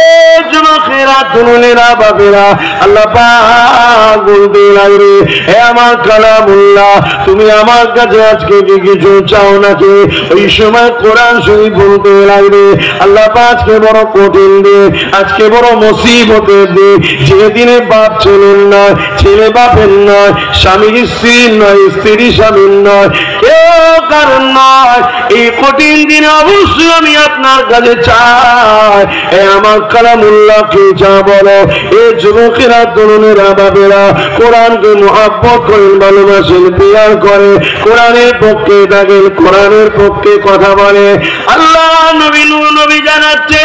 এই যুবকেরা তরুণেরা বাপেরা আল্লাহ পাক বলতে লাগবে, হে আমার কালামুল্লাহ তুমি আমার কাছে আজকে কি কিছু চাও নাকি? ওই সময় কোরআন শরীফ বলতে লাগবে, আল্লাহ পাক আজকে বড় কঠিন দে, আজকে বড় মুসিবতের দে, যেদিনে বাপ ছেলের নয়, ছেলে বাপের নয়, স্বামী স্ত্রীর নয়, স্ত্রী স্বামীর নয়, কেউ কারণ নয়। এই কঠিন দিনে অবশ্যই আমি আপনার কাছে চাই, এ আমার কালামুল্লাহ কে যা বলো। এই যুবকেরা তরুণেরা বাবেরা কোরআনকে মুহাব্বত করেন, ভালোবাসেন, প্রিয়ার করে, কোরআনের পক্ষে থাকেন, কোরআনের পক্ষে কথা বলে। আল্লাহ নবী নূর নবী জানাচ্ছে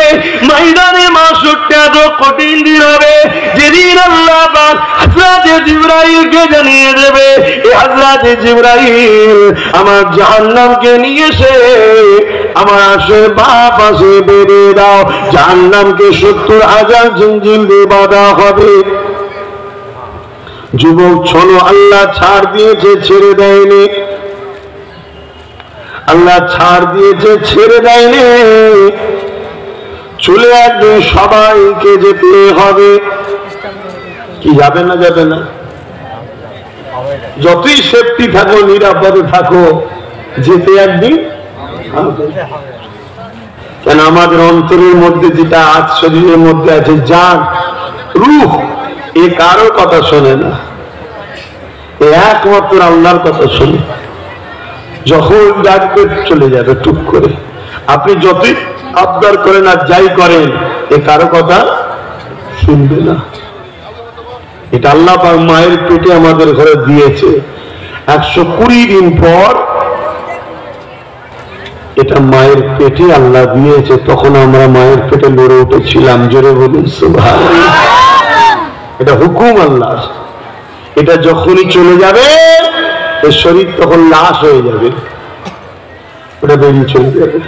ময়দানে মাহশরটা এত কঠিন দিন হবে যেদিন আল্লাহ পাক হযরত জিবরাইলকে জানিয়ে দেবে, এই হযরত জিবরাইল আমার জাহান্নামকে নিয়ে এসে আমার আসে বাপ আসে বেঁধে দাও। জাহান্নামকে 70,000 জিঞ্জির দিয়ে বাঁধা হবে। যুবক শোনো, আল্লাহ ছাড় দিয়েছে, ছেড়ে দেয়নি। আল্লাহ ছাড় দিয়েছে, ছেড়ে দেয়নি। চলে একদিন সবাইকে যেতে হবে। কি যাবে না? যাবে না? যতই সেফটি থাকো, নিরাপদে থাকো, যেতে একদিন। কেন আমাদের অন্তরের মধ্যে যেটা আজ শরীরের মধ্যে আছে, জান রূহ, এ কারো কথা শোনে না, একমাত্র আল্লাহর কথা শোনে। যখন ডাকবে চলে যাবে টুক করে। আপনি যতই আবদার করেন আর যাই করেন, এ কারো কথা শুনবে না। এটা আল্লাহ পাক মায়ের পেটে আমাদের ঘরে দিয়েছে। 120 দিন পর এটা মায়ের পেটে আল্লাহ দিয়েছে, তখন আমরা মায়ের পেটে লড়ে উঠেছিলাম। জোরে বলুন সুবহানাল্লাহ। এটা হুকুম আল্লাহ। এটা যখনই চলে যাবে, এর শরীর তখন লাশ হয়ে যাবে, ওটা বেরিয়ে চলে যাবে।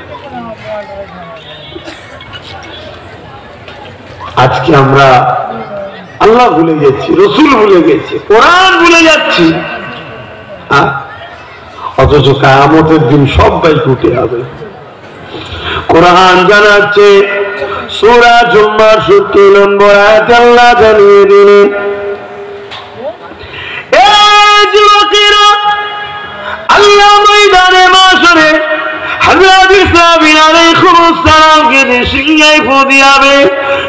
আজকে আমরা আল্লাহ ভুলে গেছি, রসুল ভুলে গেছি, কোরআন ভুলে যাচ্ছি, অথচ কিয়ামতের দিন সবাই ছুটে হবে। কোরআন জানাচ্ছে, সূরা জুমার 70 নম্বর আয়াতে আল্লাহ জানিয়ে দিলেন, যুবকেরা, আল্লাহ ময়দানে মাশরে হযরত ঈসা বিন আলাইহিস সালামকে সিংহায় ফু দিয়াবে।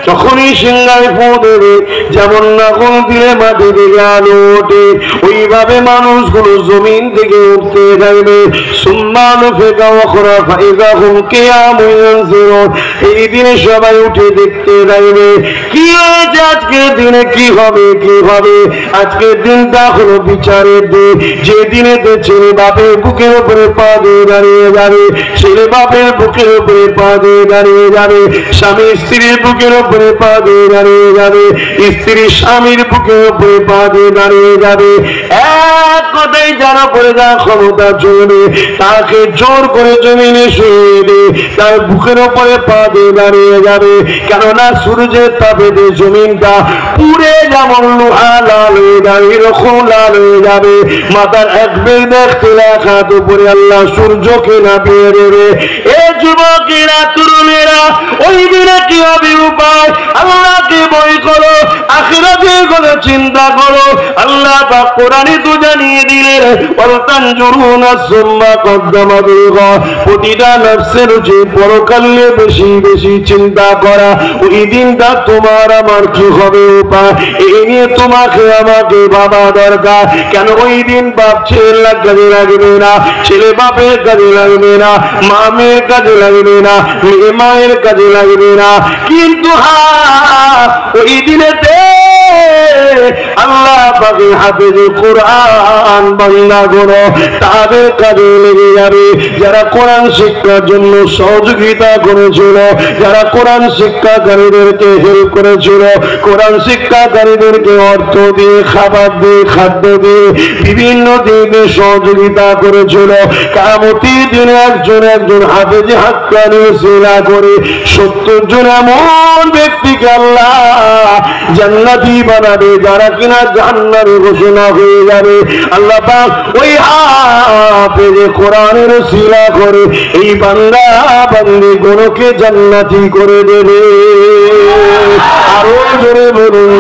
যখনই সিংহায় ফু দেবে, যেমন নাকুল দিলে মাটি থেকে আলো ওঠে, ওইভাবে মানুষগুলো জমিন থেকে উঠতে থাকবে। সুম্মা নুফিকা উখরা ফাইযা হুম কিয়ামুন ইয়ানজুরুন। এই দিনে সবাই উঠে দেখতে থাকবে কি হয়েছে, আজকের দিনে কি হবে, কি হবে। আজকের দিনটা হলো বিচারের দিন, যে দিনেতে ছেলে বাপের বুকের উপরে পা দিয়ে দাঁড়িয়ে যাবে, ছেলে বাপের বুকের উপরে পা দিয়ে দাঁড়িয়ে যাবে, স্বামী স্ত্রীর বুকের উপরে পা দিয়ে দাঁড়িয়ে যাবে, স্ত্রী স্বামীর বুকের উপরে পা দিয়ে দাঁড়িয়ে যাবে। এক কথায় যারা পড়ে যাওয়া ক্ষমতা চলবে, তাকে জোর করে জমিনে শুয়ে দিয়ে তার বুকের উপরে পা দিয়ে দাঁড়িয়ে যাবে। কেননা সূর্যের তাপে জমিনটা পুড়ে যেমন লোহা লাল হয়ে যাবে, এরকম লাল হয়ে যাবে। মাথার এক বের দেখতে লেখা তো পরে আল্লাহ সূর্যকে নামিয়ে দেবে। এ যুবকেরা, তরুণেরা, ওই দিনে কি হবে উপায়? আল্লাহকে ভয় করো, আখিরাতের কথা চিন্তা করো। আল্লাহ পাক কোরআনে তো জানিয়ে দিলেন, ওয়ালতানজুরুনা সুম্মা কদ্দামাত লিগাদ। প্রতিটা নফসের যে পরকালে বেশি বেশি চিন্তা করা। ওই দিনটা তোমার আমার কি হবে উপায়, এই নিয়ে তোমাকে আমাকে ভাবা দরকার। কেন ওই দিন বাপ ছেলের কাজে লাগবে না, ছেলে বাপের কাজে লাগবে না, মা মেয়ের কাজে লাগবে না, মেয়ে মায়ের কাজে লাগবে না। কিন্তু ওই দিনেতে আল্লাহ পাকের হাফেজে কোরআন বান্দাগুলো তাদের কাজে লেগে যাবে। যারা কোরআন শিক্ষার জন্য সহযোগিতা করেছিল, যারা কোরআন শিক্ষাকারীদেরকে হেল্প করেছিল, কোরআন শিক্ষাকারীদেরকে অর্থ দিয়ে, খাবার দিয়ে, খাদ্য দিয়ে, বিভিন্ন দিকে সহযোগিতা করেছিল, কিয়ামতের দিনে একজন একজন হাফেজে হাক্কানি ওসিলা করে 70 জন এমন ব্যক্তিকে আল্লাহ জান্নাতি বানাবে, যারা কিনা জান্নাতের ঘোষণা হয়ে যাবে। আল্লাহ পাক ওই হাফেজে কোরআনের ওসিলা করে এই বান্দা বান্দি গুলোকে জান্নাতি করে দেবে। আরো জোরে বলুন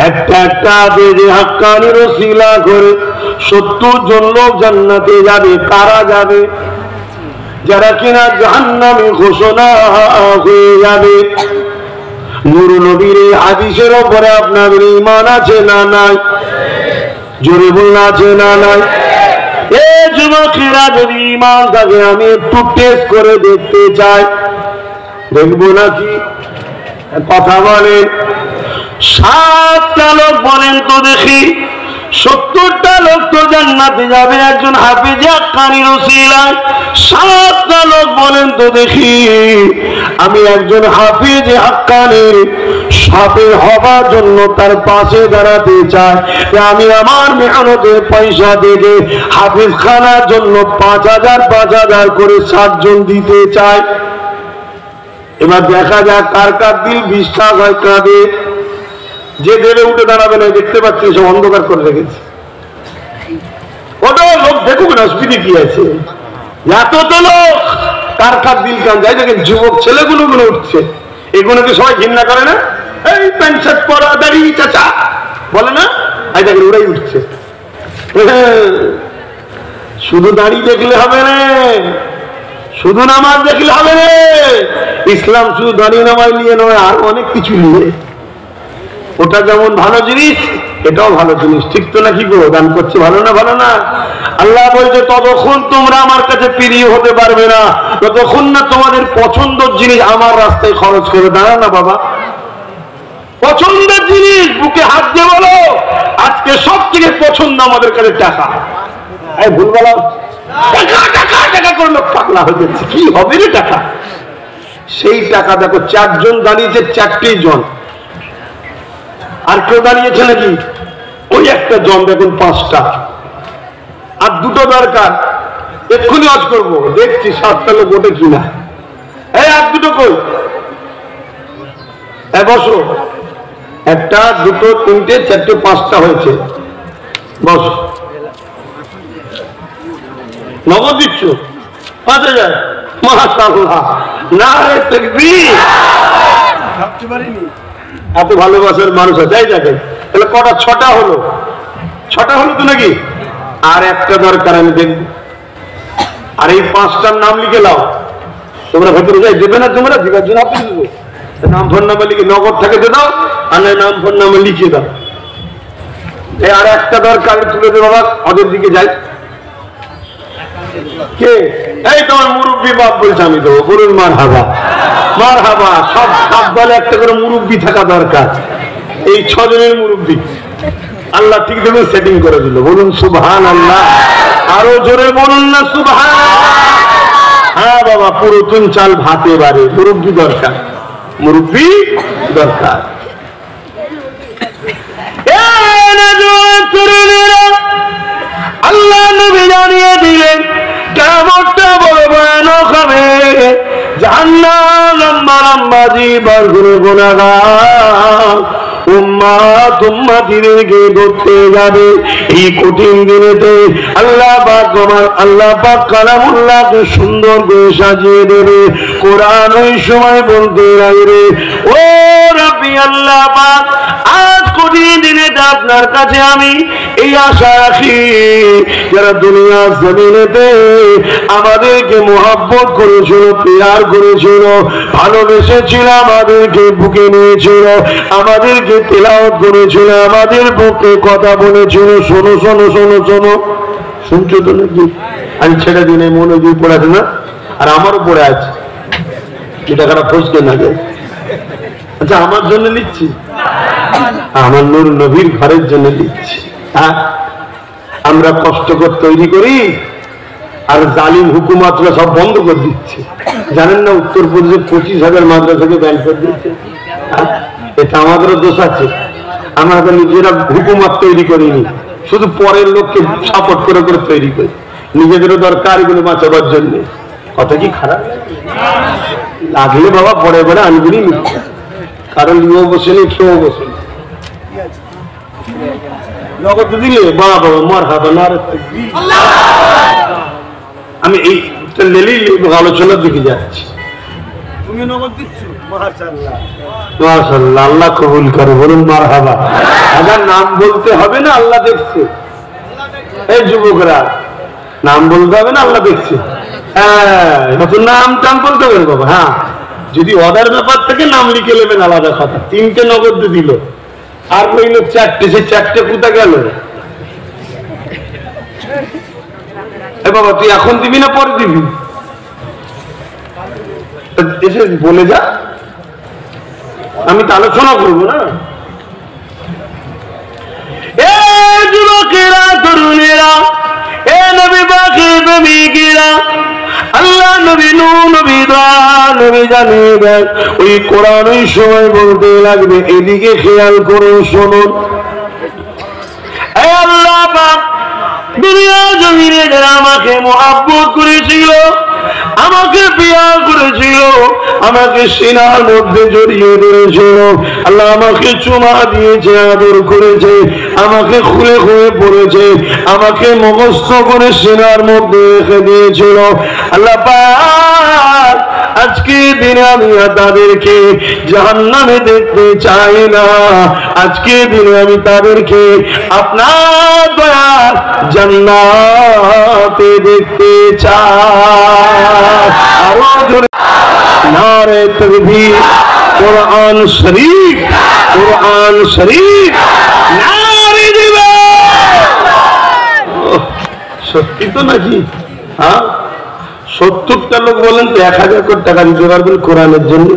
একটা একটা হাফেজে হাক্কানি ওসিলা করে 70 জন লোক জান্নাতে যাবে। কারা যাবে? যারা কিনা জাহান্নামে ঘোষণা হয়ে যাবে। নূর নবীর এই হাদিসের উপরে আপনাদের ঈমান আছে না নাই? জোরে বলুন, আছে না নাই? এ যুবকেরা, যদি ঈমান থাকে আমি একটু টেস্ট করে দেখতে চাই। দেখবো নাকি? কথা বলেন। 7টা লোক বলেন তো দেখি। 70টা লোক তো জান্নাতে যাবে একজন হাফেজে হাক্কানি ওসিলায়। 7টা লোক বলেন তো দেখি, আমি একজন হাফেজে হাক্কানির হাফেজ হবার জন্য তার পাশে দাঁড়াতে চাই। আমি আমার মেহনতের পয়সা থেকে হাফেজ খানার জন্য 5000 করে 7 জন দিতে চাই। এবার দেখা যাক কার কার দিল বিশ্বাস হয় কাঁদে। যে দেবে উঠে দাঁড়াবে না, দেখতে পাচ্ছি সব অন্ধকার করে রেখেছে। ওটা লোক দেখুক না, অসুবিধে কি আছে? এত তো লোক কার কার দিল কান যায়, দেখেন যুবক ছেলেগুলো গুলো উঠছে, এগুলোকে সবাই ঘৃণা করে না? এই প্যান্ট শার্ট পরা দাড়ি চাচা বলে না, এই দেখেন ওরাই উঠছে। শুধু দাড়ি দেখলে হবে না, শুধু নামাজ দেখলে হবে না। ইসলাম শুধু দাড়ি নামাজ নিয়ে নয়, আর অনেক কিছু নিয়ে। ওটা যেমন ভালো জিনিস, এটাও ভালো জিনিস, ঠিক তো নাকি গো? দান করছে ভালো না? ভালো না? আল্লাহ বলছে ততক্ষণ তোমরা আমার কাছে প্রিয় হতে পারবে না ততক্ষণ না তোমাদের পছন্দের জিনিস আমার রাস্তায় খরচ করে। দাঁড়া না বাবা, পছন্দের জিনিস বুকে হাত দিয়ে বলো আজকে সব থেকে পছন্দ আমাদের কাছে টাকা। এই ভুল বলো, টাকা টাকা টাকা করে লোক পাগলা হয়ে যাচ্ছে, কি হবে রে টাকা? সেই টাকা দেখো, 4 জন দাঁড়িয়েছে, 4টেই জন। আর কেউ দাঁড়িয়েছে নাকি? ওই একটা জন দেখুন, 5টা, আর 2টো দরকার। এক্ষুনি আজ করবো, দেখছি 7টা লোক ওঠে কিনা। এই আর 2টো কই? বসো, 1টা 2টো 3টে 4টে 5টা হয়েছে, বসো। নগদ দিচ্ছ 5000? মাশাআল্লাহ, নারে তাকবীর। এত ভালোবাসার মানুষ আছে, এই দেখেন। তাহলে কটা? 6টা হলো, 6টা হলো তো নাকি? আর একটা দরকার, আমি দেখব। আর এই 5টার নাম লিখে নাও। তোমরা ভেতরে যাই দেবে না, তোমরা দিবার জন্য আপনি দেবো। নাম ফোন নাম্বার লিখে নগদ থাকে দিয়ে দাও, আর নাম ফোন নাম্বার লিখিয়ে দাও। এই আর একটা দরকার তুলে দেবো, বাবা ওদের দিকে যাই। কে? এই তোমার মুরব্বী বাপ বলছে আমি দেবো, বলুন মারহাবা। মারহাবা। সব দলে একটা করে মুরব্বী থাকা দরকার। এই 6 জনের মুরব্বী আল্লাহ ঠিক দেখুন সেটিং করে দিল, বলুন সুবহানাল্লাহ। আরো জোরে বলুন না সুবহানাল্লাহ। হ্যাঁ বাবা, পুরাতন চাল ভাতে বাড়ে, মুরব্বী দরকার, মুরব্বী দরকার। আল্লাহ নবী জানিয়ে দিলেন কিয়ামতটা বড় ভয়ানক হবে। জাহান্নাম লম্বা লম্বা জীবন ঘুরে গুনাহগার উম্মাত উম্মতিদেরকে ধরতে যাবে। এই কঠিন দিনেতে আল্লাহ পাক কালামুল্লাহকে সুন্দর করে সাজিয়ে দেবে। কোরআন ওই সময় বলতে লাগবে, ও রাব্বি আল্লাহ পাক, আজ কঠিন দিনেতে আপনার কাছে আমি এই আশা রাখি, যারা দুনিয়ার জমিনেতে আমাদেরকে মোহাব্বত করেছিল, প্যার করেছিল, ভালোবেসেছিল, আমাদেরকে বুকে নিয়েছিল, আমাদেরকে তেলাওয়াত করেছিল, আমাদের পক্ষে কথা বলেছিল। শোনো শোনো শোনো শোনো, শুনছো তো নাকি? আমি ছেড়ে দিন, মনোযোগ পড়ে আছে না? আর আমারও পড়ে আছে, এটা খারাপ ফসকে না যায়। আচ্ছা, আমার জন্য লিখছি, আমার নূর নবীর ঘরের জন্য লিখছি। হ্যাঁ, আমরা কষ্ট করে তৈরি করি আর জালিম হুকুমাতরা সব বন্ধ করে দিচ্ছে। জানেন না উত্তরপ্রদেশে 25,000 মাদ্রাসাকে ব্যান করে দিচ্ছে। এটা আমাদেরও দোষ আছে, আমরা নিজেরা হুকুমত তৈরি করিনি, শুধু পরের লোককে সাপোর্ট করে করে তৈরি করি, নিজেদেরও দরকার এগুলো বাঁচাবার জন্য। কথা কি খারাপ লাগলে বাবা পরে পরে আনগুলি নিচ্ছে, কারণ নিয়েও বসেনি, খেয়েও বসেনি। নগদ দিলে বাবা বাবা মার হাবা না। আমি এই আলোচনার দিকে যাচ্ছি। তুমি নগদ দিচ্ছ? মাশাআল্লাহ মাশাআল্লাহ, আল্লাহ কবুল করে, বলুন মারহাবা। আবার নাম বলতে হবে না, আল্লাহ দেখছে। এই যুবকরা, নাম বলতে হবে না, আল্লাহ দেখছে। হ্যাঁ, নতুন নাম টাম বলতে হবে বাবা। হ্যাঁ, যদি অর্ডার ব্যাপার থেকে নাম লিখে নেবেন আলাদা কথা। 3টে নগদ দিল, আর রইল 4টে, সেই 4টে কোথা গেল? বাবা তুই এখন দিবি না পরে দিবি? এসে বলে যা, আমি তো আলোচনা করবো না। এ যুবকেরা, তরুণেরা, এ নবী পাকের প্রেমিকেরা, আল্লাহ নবী নবী নবী জানিয়ে দেন, ওই কোরআন ওই সময় বলতে লাগবে, এদিকে খেয়াল করে শুনুন। আল্লাহ পাক দুনিয়া জমিনে যারা আমাকে মহব্বত করেছিল, আমাকে আমাকে বিয়া করেছিল, আমাকে সিনার মধ্যে জড়িয়ে ধরেছিল, আল্লাহ আমাকে চুমা দিয়েছে, আদর করেছে, আমাকে খুলে খুলে পড়েছে, আমাকে মুখস্থ করে সিনার মধ্যে রেখে দিয়েছিল। আল্লাহ পাক আজকে দিনে আমি তাদেরকে জাহান্নামে দেখতে চাই না, আজকে দিনে আমি তাদেরকে আপনার দয়ার জান্নাতে দেখতে চাই। আরো জোরে নারে তাকবীর। কোরআন শরীফ, কোরআন শরীফ নারে দিবে। সত্যি তো নাকি? হ্যাঁ, 70টা লোক বলেন তো 1000 কোটি টাকা দিতে পারবেন কোরআনের জন্য?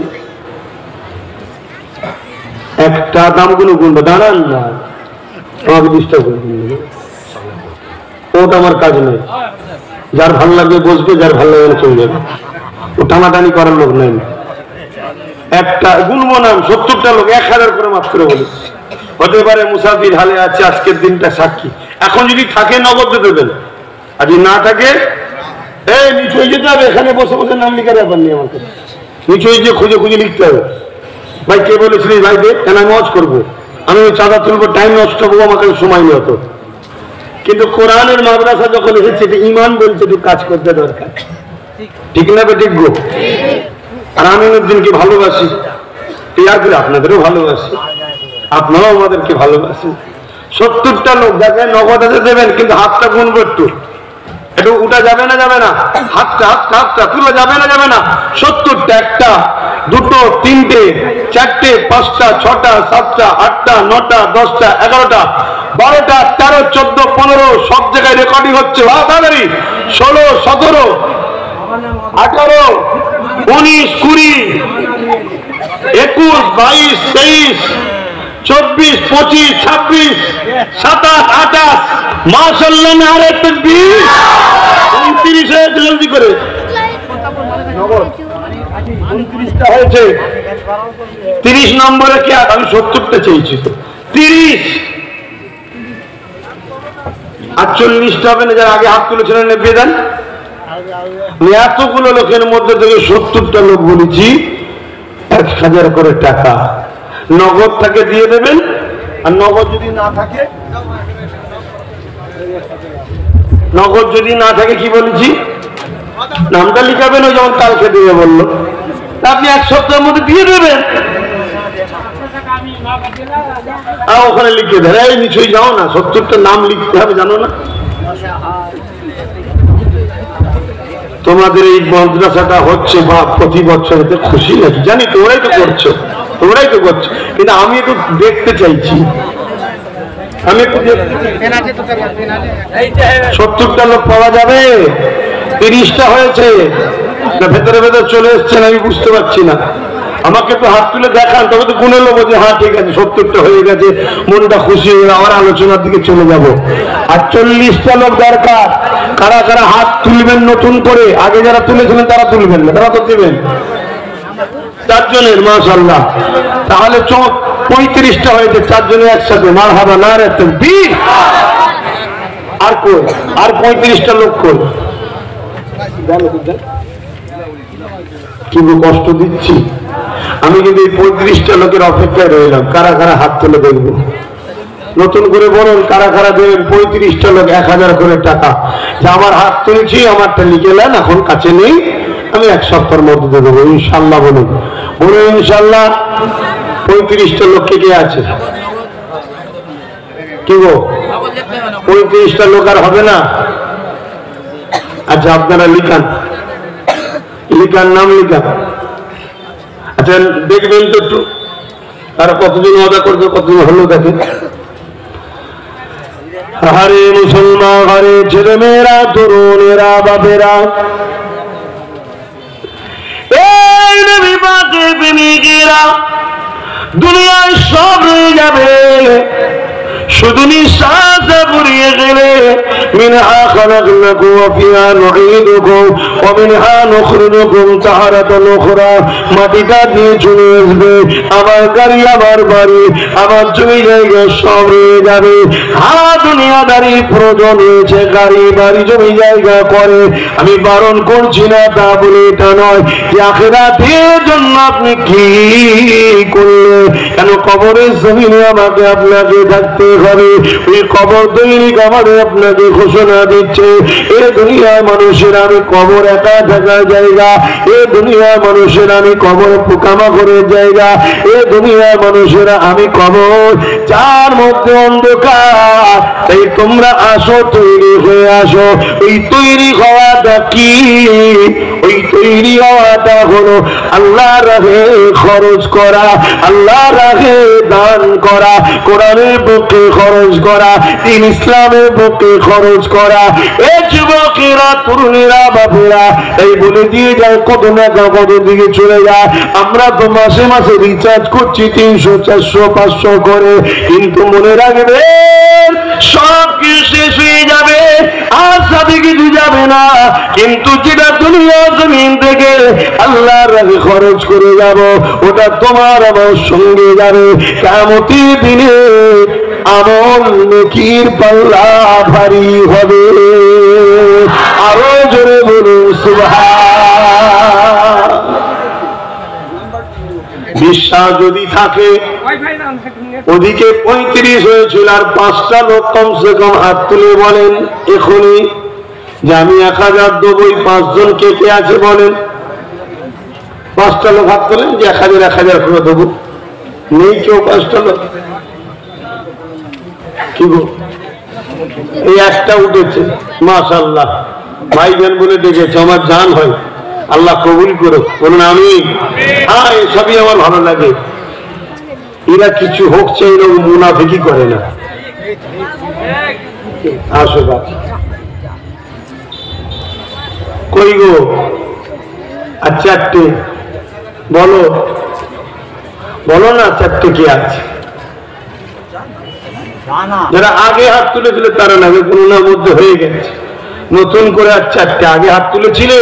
একটা দামগুলো গুনবো, দাঁড়ান না, আমাকে ডিস্টার্ব করবেন, ওটা আমার কাজ নয়। যার ভালো লাগবে বসবে, যার ভালো লাগবে চলে যাবে, ও টানাটানি করার লোক নাই। একটা গুনবো নাম, 70টা লোক 1000 করে মাফ করে বলি। হতে পারে মুসাফির হালে আছে, আজকের দিনটা সাক্ষী। এখন যদি থাকে নগদ দেবেন, আর যদি না থাকে এই নিচু হয়ে যেতে হবে, এখানে বসে বসে নাম লিখার ব্যাপার নেই, আমাকে নিচু হয়ে যে খুঁজে খুঁজে লিখতে হবে। ভাই কে বলেছিলি ভাই দে, কেন আমি ওয়াজ করবো, আমি ওই চাঁদা তুলবো, টাইম নষ্ট করবো, আমাকে সময় নেই হতো। কিন্তু কোরআনের মাদ্রাসা যখন এসেছে, এটা ইমান বলছে একটু কাজ করতে দরকার, ঠিক না ঠিক গো? আর আমি উদ্দিনকে ভালোবাসি, টিয়া করে আপনাদেরও ভালোবাসি, আপনারাও আমাদেরকে ভালোবাসেন। 70টা লোক দেখেন নগদ দেবেন, কিন্তু হাতটা গুনবো একটু, একটু উঠা যাবে না, যাবে না, হাতটা হাতটা হাতটা তুলে যাবে না, যাবে না। 70টা, একটা, দুটো, তিনটে, চারটে, 5টা, 6টা, 7টা, 8টা, 9টা, 10টা, 11টা, 12টা, 13, 14, 15, সব জায়গায় রেকর্ডিং হচ্ছে। 16, 17, 18, 19, 20, 21, 22, 23, 24, 25, 26, 27, 28, মাশাআল্লাহ নারে তাকবীর। 29 হয়েছে, জলদি করে 29টা হয়েছে। 30 নম্বরে কে? আমি 70টা চেয়েছি তো, 30, 48টা হবে না? যারা আগে হাত তুলেছিলেন নেপিয়ে দেন। এতগুলো লোকের মধ্যে থেকে 70টা লোক বলেছি 1000 করে টাকা নগদ থাকে দিয়ে দেবেন। আর নগদ যদি না থাকে, নগদ যদি না থাকে কি বলেছি, নামটা লিখাবেন, ওই যেমন কালকে দিয়ে বললো, আপনি 1 সপ্তাহের মধ্যে দিয়ে দেবেন। ওখানে লিখে দেন, এই নিচুই যাও না, 70টা নাম লিখতে হবে, জানো না? তোমাদের এই মাদ্রাসাটা হচ্ছে বা প্রতি বছর এতে খুশি নাকি জানি, তোমরাই তো করছো, তোমরাই তো করছো, কিন্তু আমি একটু দেখতে চাইছি, আমি একটু 70টা লোক পাওয়া যাবে? 30টা হয়েছে, ভেতরে ভেতরে চলে এসছেন, আমি বুঝতে পারছি না। আমাকে একটু হাত তুলে দেখান, তবে তো গুনে নেবো যে হ্যাঁ ঠিক আছে 70টা হয়ে গেছে, মনটা খুশি হয়ে আবার আলোচনার দিকে চলে যাব। আর 40টা লোক দরকার। কারা কারা হাত তুলবেন নতুন করে? আগে যারা তুলেছিলেন তারা তুলবেন না, তারা তো দেবেন। 4 জনের, মাশাআল্লাহ। তাহলে 35টা হয়েছে, 4 জনের একসাথে মারহাবা নারে তাকবীর। আর কই? আর 35টা লোক কই? কিন্তু কষ্ট দিচ্ছি আমি, কিন্তু এই 35টা লোকের অপেক্ষায় রইলাম। কারা কারা হাত তুলে দেখবো, নতুন করে বলুন কারা কারা দেবেন। 35টা লোক 1000 করে টাকা, যে আমার হাত তুলেছি, আমারটা লিখে নেন, এখন কাছে নেই, আমি 1 সপ্তাহের মধ্যে দিয়ে দেবো ইনশাল্লাহ। বলুন বলুন ইনশাল্লাহ। 35টা লোক কে কে আছে? কি গো, 35টা লোক আর হবে না? আচ্ছা আপনারা লিখান, লিখান, নাম লিখান। আচ্ছা দেখবেন তো একটু তারা কতদিন ওয়াদা করবে, কতদিন হলো দেখেন। হারে মুসলমান, হারে ছেলে মেয়েরা, তরুণেরা, বাপেরা, এই নবী পাকের প্রেমিকেরা, দুনিয়ায় সব রয়ে যাবে, শুধু নিঃশ্বাস পুড়িয়ে গেলে মিনহা খালাকনাকুম ওয়া ফিহা নুঈদুকুম ওয়া মিনহা নুখরিজুকুম তারাতান উখরা। মাটিটা দিয়ে চলে আসবে, আমার গাড়ি, আমার বাড়ি, আমার জমি জায়গা সব রয়ে যাবে। দুনিয়াদারি প্রয়োজন হয়েছে, গাড়ি বাড়ি জমি জায়গা করে, আমি বারণ করছি না, তা বলে এটা নয় যে আখিরাতের জন্য আপনি কি করলে কেন কবরের জমিনে আমাকে আপনাকে থাকতে হবে। ওই কবর দৈনিক আমাদের আপনাকে ঘোষণা দিচ্ছে, এ দুনিয়ার মানুষের আমি কবর একা থাকার জায়গা, এ দুনিয়ার মানুষের আমি কবর পোকামাকড়ের জায়গা, এ দুনিয়ার মানুষেরা আমি কবর যার মধ্যে অন্ধকার। তাই তোমরা আসো, তৈরি হয়ে আসো। ওই তৈরি হওয়াটা কি? ওই তৈরি হওয়াটা হলো আল্লাহর রাহে খরচ করা, আল্লাহর রাহে দান করা, কোরআনের পক্ষে খরচ করা, দিন ইসলামের পক্ষে খরচ করা। এই যুবকেরা, তরুণীরা, বাবুরা এই বলে দিয়ে যায় কত টাকা কত দিকে চলে যায়। আমরা তো মাসে মাসে রিচার্জ করছি 300, 400, 500 করে, কিন্তু মনে রাখবেন সব কিছু শেষ হয়ে যাবে, আর সাথে কিছু যাবে না। কিন্তু যেটা দুনিয়া জমিন থেকে আল্লাহর রাহে খরচ করে যাব, ওটা তোমার আমার সঙ্গে যাবে। কিয়ামতের দিনে আমল নেকির পাল্লা ভারী হবে। আরো জোরে বলুন সুবহান। বিশ্বাস যদি থাকে, ওদিকে 35 হয়েছিল, আর 5টা লোক কমসে কম হাত তুলে বলেন এখনই যে আমি 1000 দেবো। 5 জন কে কে আছে বলেন? 5টা লোক হাত তোলেন যে 1000 করে দেবো। নেই কেউ? 5টা লোক কি গো? এই একটা উঠেছে, মাশাআল্লাহ, ভাইজান বলে ডেকেছে, আমার জান হয়, আল্লাহ কবুল করো, বলুন আমিন। হ্যাঁ, এসবই আমার ভালো লাগে। এরা কিছু হোক চাই, এরকম মুনাফিকি করে না। আসো বাকি কই গো? আর 4টে বলো, বলো না 4টে কি আছে? যারা আগে হাত তুলেছিল তারা না, করোনার মধ্যে হয়ে গেছে, নতুন করে আর 4টে। আগে হাত তুলেছিলে?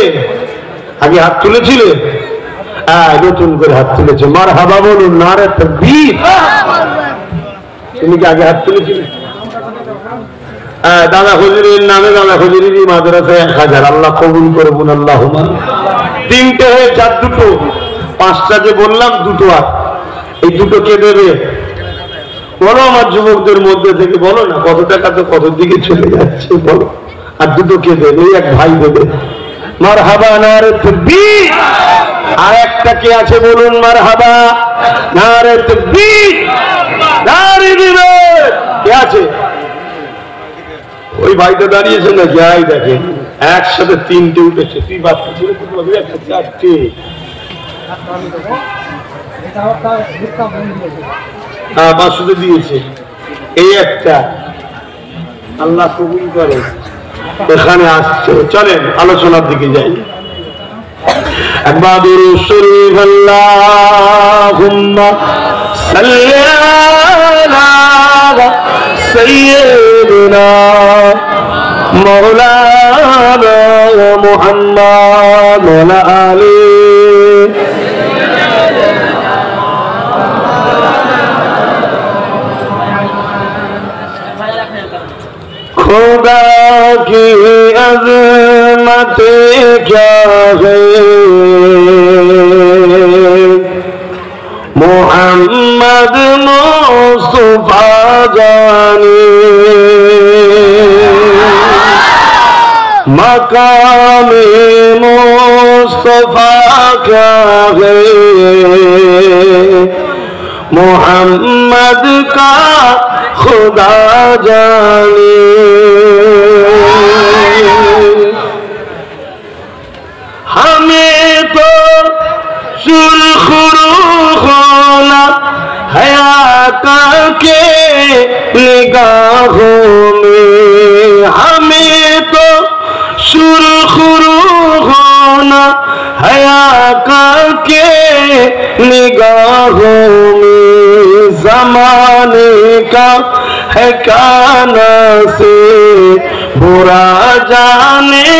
আগে হাত তুলেছিলে? হ্যাঁ, নতুন করে হাত তুলেছে। মারহাবা বলুন, নারে তাকবীর। তুমি কি আগে হাত তুলেছিলে? দাদা হুজুরের নামে, দাদা হুজুরেরই মাদ্রাসায় 1000, আল্লাহ কবুল করবুন, আল্লাহুম্মা। 3টে হয়ে 4, 2টো, 5টা যে বললাম 2টো। আর এই 2টো কে দেবে বলো? আমার যুবকদের মধ্যে থেকে বলো না, কত টাকা তো কত দিকে চলে যাচ্ছে বলো। আর 2টো কে দেবে? এই এক ভাই দেবে। মারহাবা, নারে তাকবীর। আর একটা কে আছে বলুন? মারহাবা, নারে তাকবীর, নারে দিবে। কে আছে? ওই ভাইটা দাঁড়িয়েছে না, যাই দেখে একসাথে 3টে উঠেছে। তুই বাচ্চা ছিল, 4টে। হ্যাঁ, 500 দিয়েছে। এই একটা, আল্লাহ কবুল করে। এখানে আসছে, চলেন আলোচনার দিকে যাই। একবার দুরূদ শরীফ, আল্লাহুম্মা সাল্লি আলা সাইয়্যিদিনা মাওলানা মুহাম্মদ ওয়া আলা আলিহি। खुदा की अज़मत क्या है, मोहम्मद मुस्तफा जाने, मकाम मुस्तफा क्या है, मोहम्मद का खुदा जाने। हमें तो सुरखरू होना है आका के निगाहों में, हमें तो सुरखरू होना है आका के निगाहों में। जमाने का है काना से बुरा जाने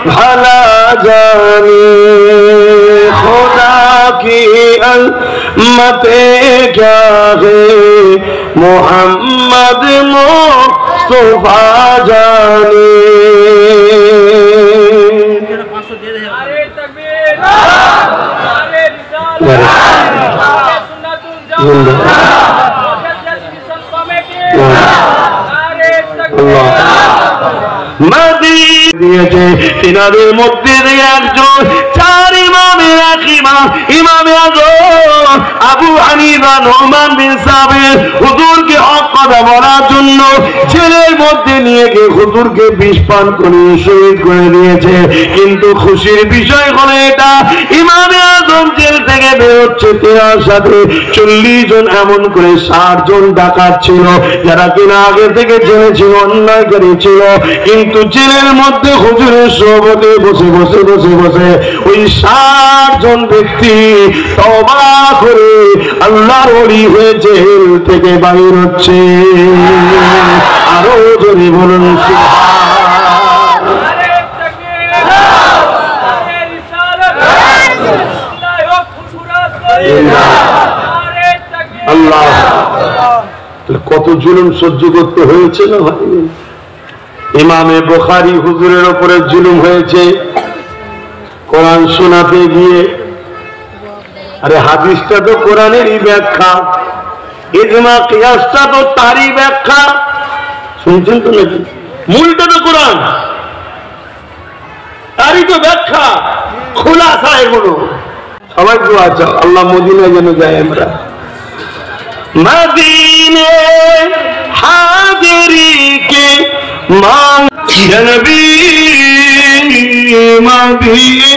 भला जाने खुदा की अज़मते क्या है मोहम्मद मुस्तफा जाने দিয়েছে তিনাদের মধ্যে একজন চার ইমামের এক ইমাম ইমামে আযম আবু হানিফা নুমান বিন সাবিত হুজুরকে হক কথা বলার জন্য জেলের মধ্যে নিয়ে গিয়ে হুজুরকে বিষ পান করিয়ে শহীদ করে দিয়েছে। কিন্তু খুশির বিষয় হলো এটা, ইমামে আযম জেল থেকে বের হচ্ছে, তার সাথে 40 জন এমন করে 60 জন ডাকাত ছিল যারা কিনা আগে থেকে জেলে ছিল, অন্যায়কারী ছিল। কিন্তু জেলের মধ্যে হুজুরের সোহবতে বসে বসে বসে বসে ওই 60 জন ব্যক্তি তওবা করে আল্লাহর ওলি হয়ে জেল থেকে বাইর হচ্ছে। আরো জোরে বলুন আল্লাহ। কত জুলুম সহ্য করতে হয়েছে না ভাই। ইমামে বুখারী হুজুরের উপরে জুলুম হয়েছে কোরআন শোনাতে গিয়ে। আরে হাদিসটা তো কোরআনেরই ব্যাখ্যা, ইজমা কিয়াসটা তো তারই ব্যাখ্যা। শুনছেন তো নাকি? মূলটা তো কোরআন, তারই তো ব্যাখ্যা, খুলাসা এগুলো। সবাই দোয়া চাও আল্লাহ মদিনায় যেন যাই আমরা। মদিনে হাজিরি কে मांग नबी मदीने